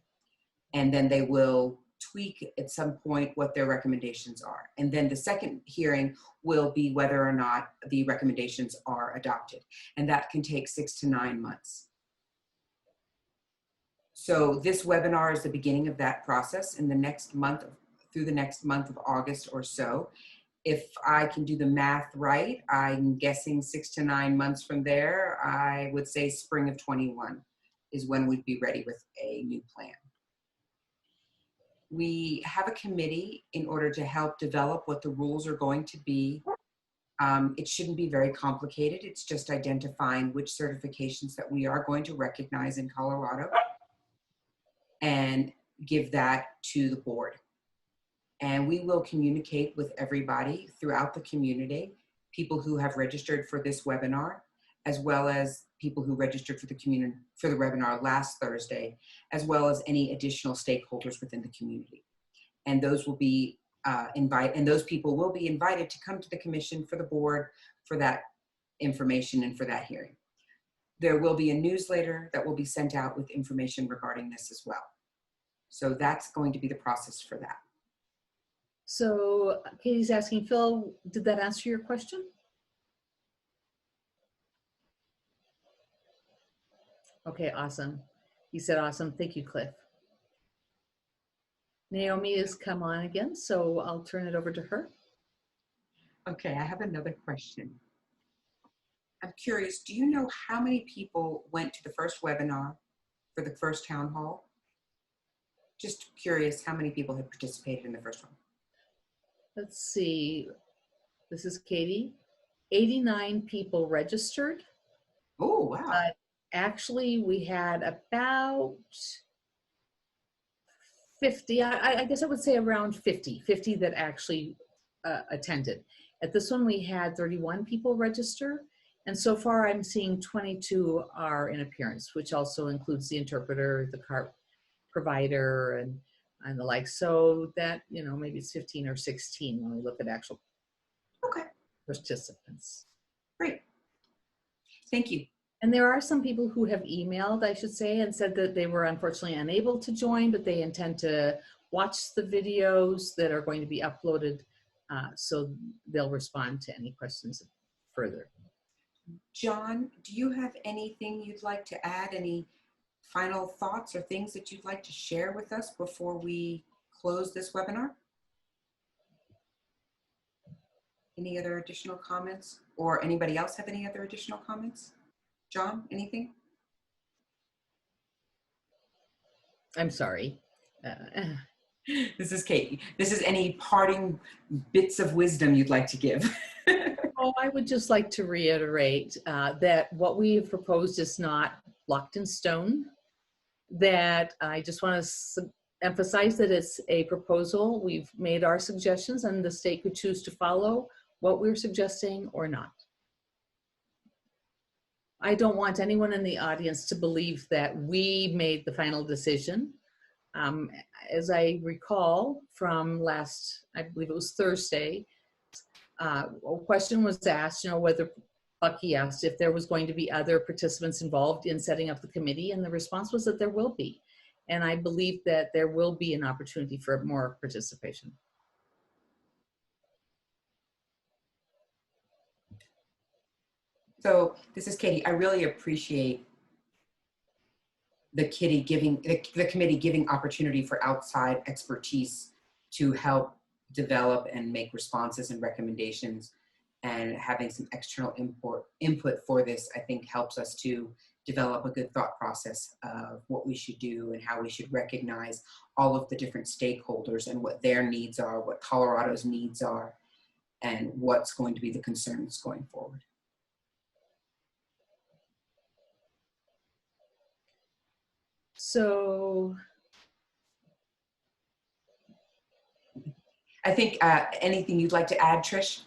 And then they will tweak at some point what their recommendations are. And then the second hearing will be whether or not the recommendations are adopted. And that can take 6 to 9 months. So this webinar is the beginning of that process. In the next month, through the next month of August or so, if I can do the math right, I'm guessing 6 to 9 months from there, I would say spring of 21 is when we'd be ready with a new plan. We have a committee in order to help develop what the rules are going to be. It shouldn't be very complicated. It's just identifying which certifications that we are going to recognize in Colorado and give that to the board. And we will communicate with everybody throughout the community, people who have registered for this webinar, as well as people who registered for the webinar last Thursday, as well as any additional stakeholders within the community. And those will be those people will be invited to come to the commission for the board for that information and for that hearing. There will be a newsletter that will be sent out with information regarding this as well. So that's going to be the process for that. So Katie's asking, Phil, did that answer your question? Okay, awesome. He said awesome. Thank you, Cliff. Naomi has come on again, so I'll turn it over to her. Okay, I have another question. I'm curious, do you know how many people went to the first webinar for the first town hall? Just curious how many people have participated in the first one. Let's see. This is Katie. 89 people registered. Oh, wow. Actually, we had about 50, I guess I would say around 50 that actually attended. At this one, we had 31 people register. And so far, I'm seeing 22 are in appearance, which also includes the interpreter, the cart provider, and the like. So that, you know, maybe it's 15 or 16 when we look at actual participants. Great. Thank you. And there are some people who have emailed, I should say, and said that they were unfortunately unable to join, but they intend to watch the videos that are going to be uploaded, so they'll respond to any questions further. John, do you have anything you'd like to add? Any final thoughts or things that you'd like to share with us before we close this webinar? Any other additional comments? Or anybody else have any other additional comments? John, anything? I'm sorry. This is Katie. This is any parting bits of wisdom you'd like to give. Oh, I would just like to reiterate that what we have proposed is not locked in stone. That I just want to emphasize that it's a proposal. We've made our suggestions and the state could choose to follow what we're suggesting or not. I don't want anyone in the audience to believe that we made the final decision. As I recall from last, I believe it was Thursday, a question was asked, whether Bucky asked if there was going to be other participants involved in setting up the committee, and the response was that there will be. And I believe that there will be an opportunity for more participation. So this is Katie. I really appreciate the committee giving opportunity for outside expertise to help develop and make responses and recommendations, and having some external input for this, I think, helps us to develop a good thought process of what we should do and how we should recognize all of the different stakeholders and what their needs are, what Colorado's needs are, and what's going to be the concerns going forward. So I think anything you'd like to add, Trish?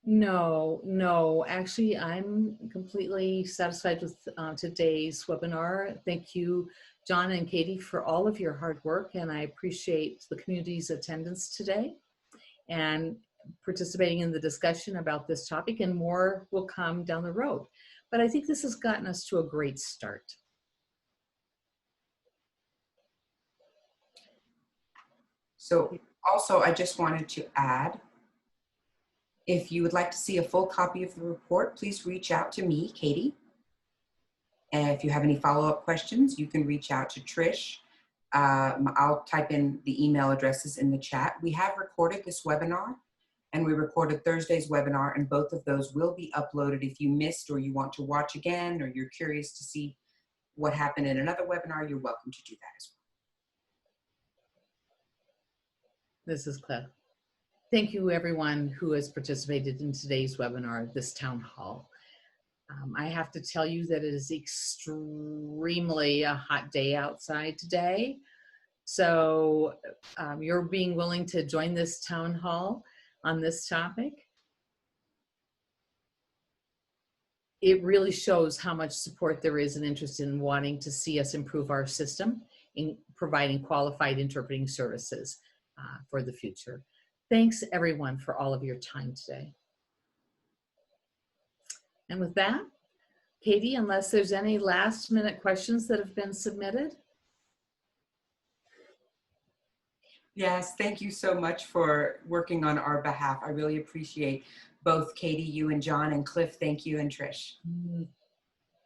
No, actually I'm completely satisfied with today's webinar. Thank you John and Katie, for all of your hard work, and I appreciate the community's attendance today and participating in the discussion about this topic, and more will come down the road. But I think this has gotten us to a great start. So also, I just wanted to add, if you would like to see a full copy of the report, please reach out to me, Katie. And if you have any follow-up questions, you can reach out to Trish. I'll type in the email addresses in the chat. We have recorded this webinar, and we recorded Thursday's webinar, and both of those will be uploaded. If you missed or you want to watch again, or you're curious to see what happened in another webinar, you're welcome to do that as well. This is Cliff. Thank you, everyone who has participated in today's webinar, this town hall. I have to tell you that it is extremely a hot day outside today. So you're being willing to join this town hall on this topic. It really shows how much support there is and interest in wanting to see us improve our system in providing qualified interpreting services for the future. Thanks everyone for all of your time today. And with that, Katie, unless there's any last minute questions that have been submitted. Yes, thank you so much for working on our behalf. I really appreciate both Katie, you and John, and Cliff, thank you, and Trish.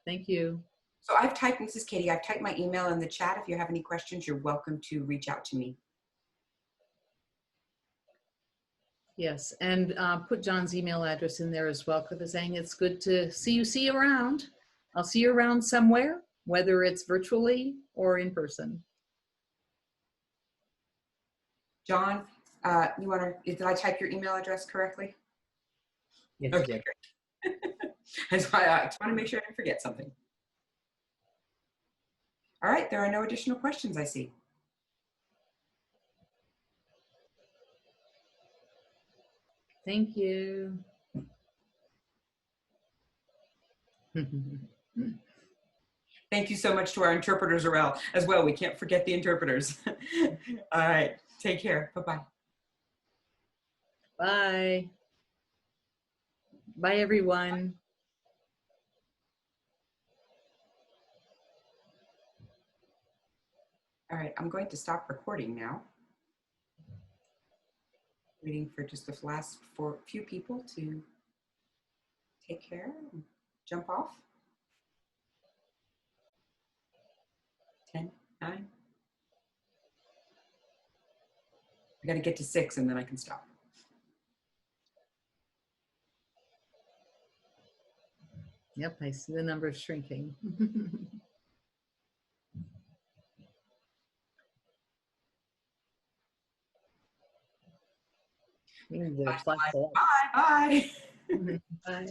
Thank you. So I've typed, this is Katie, I've typed my email in the chat. If you have any questions, you're welcome to reach out to me. Yes, and put John's email address in there as well, Cliff is saying it's good to see you around. I'll see you around somewhere, whether it's virtually or in person. John, you want to, did I type your email address correctly? Yes, Okay, you did. That's why I just want to make sure I didn't forget something. All right, there are no additional questions I see. Thank you. Thank you so much to our interpreters as well. We can't forget the interpreters. All right, take care. Bye-bye. Bye. Bye, everyone. All right, I'm going to stop recording now. Waiting for just the last few people to take care and jump off. 10, 9. I got to get to 6 and then I can stop. Yep, I see the numbers shrinking. Bye, bye. Bye.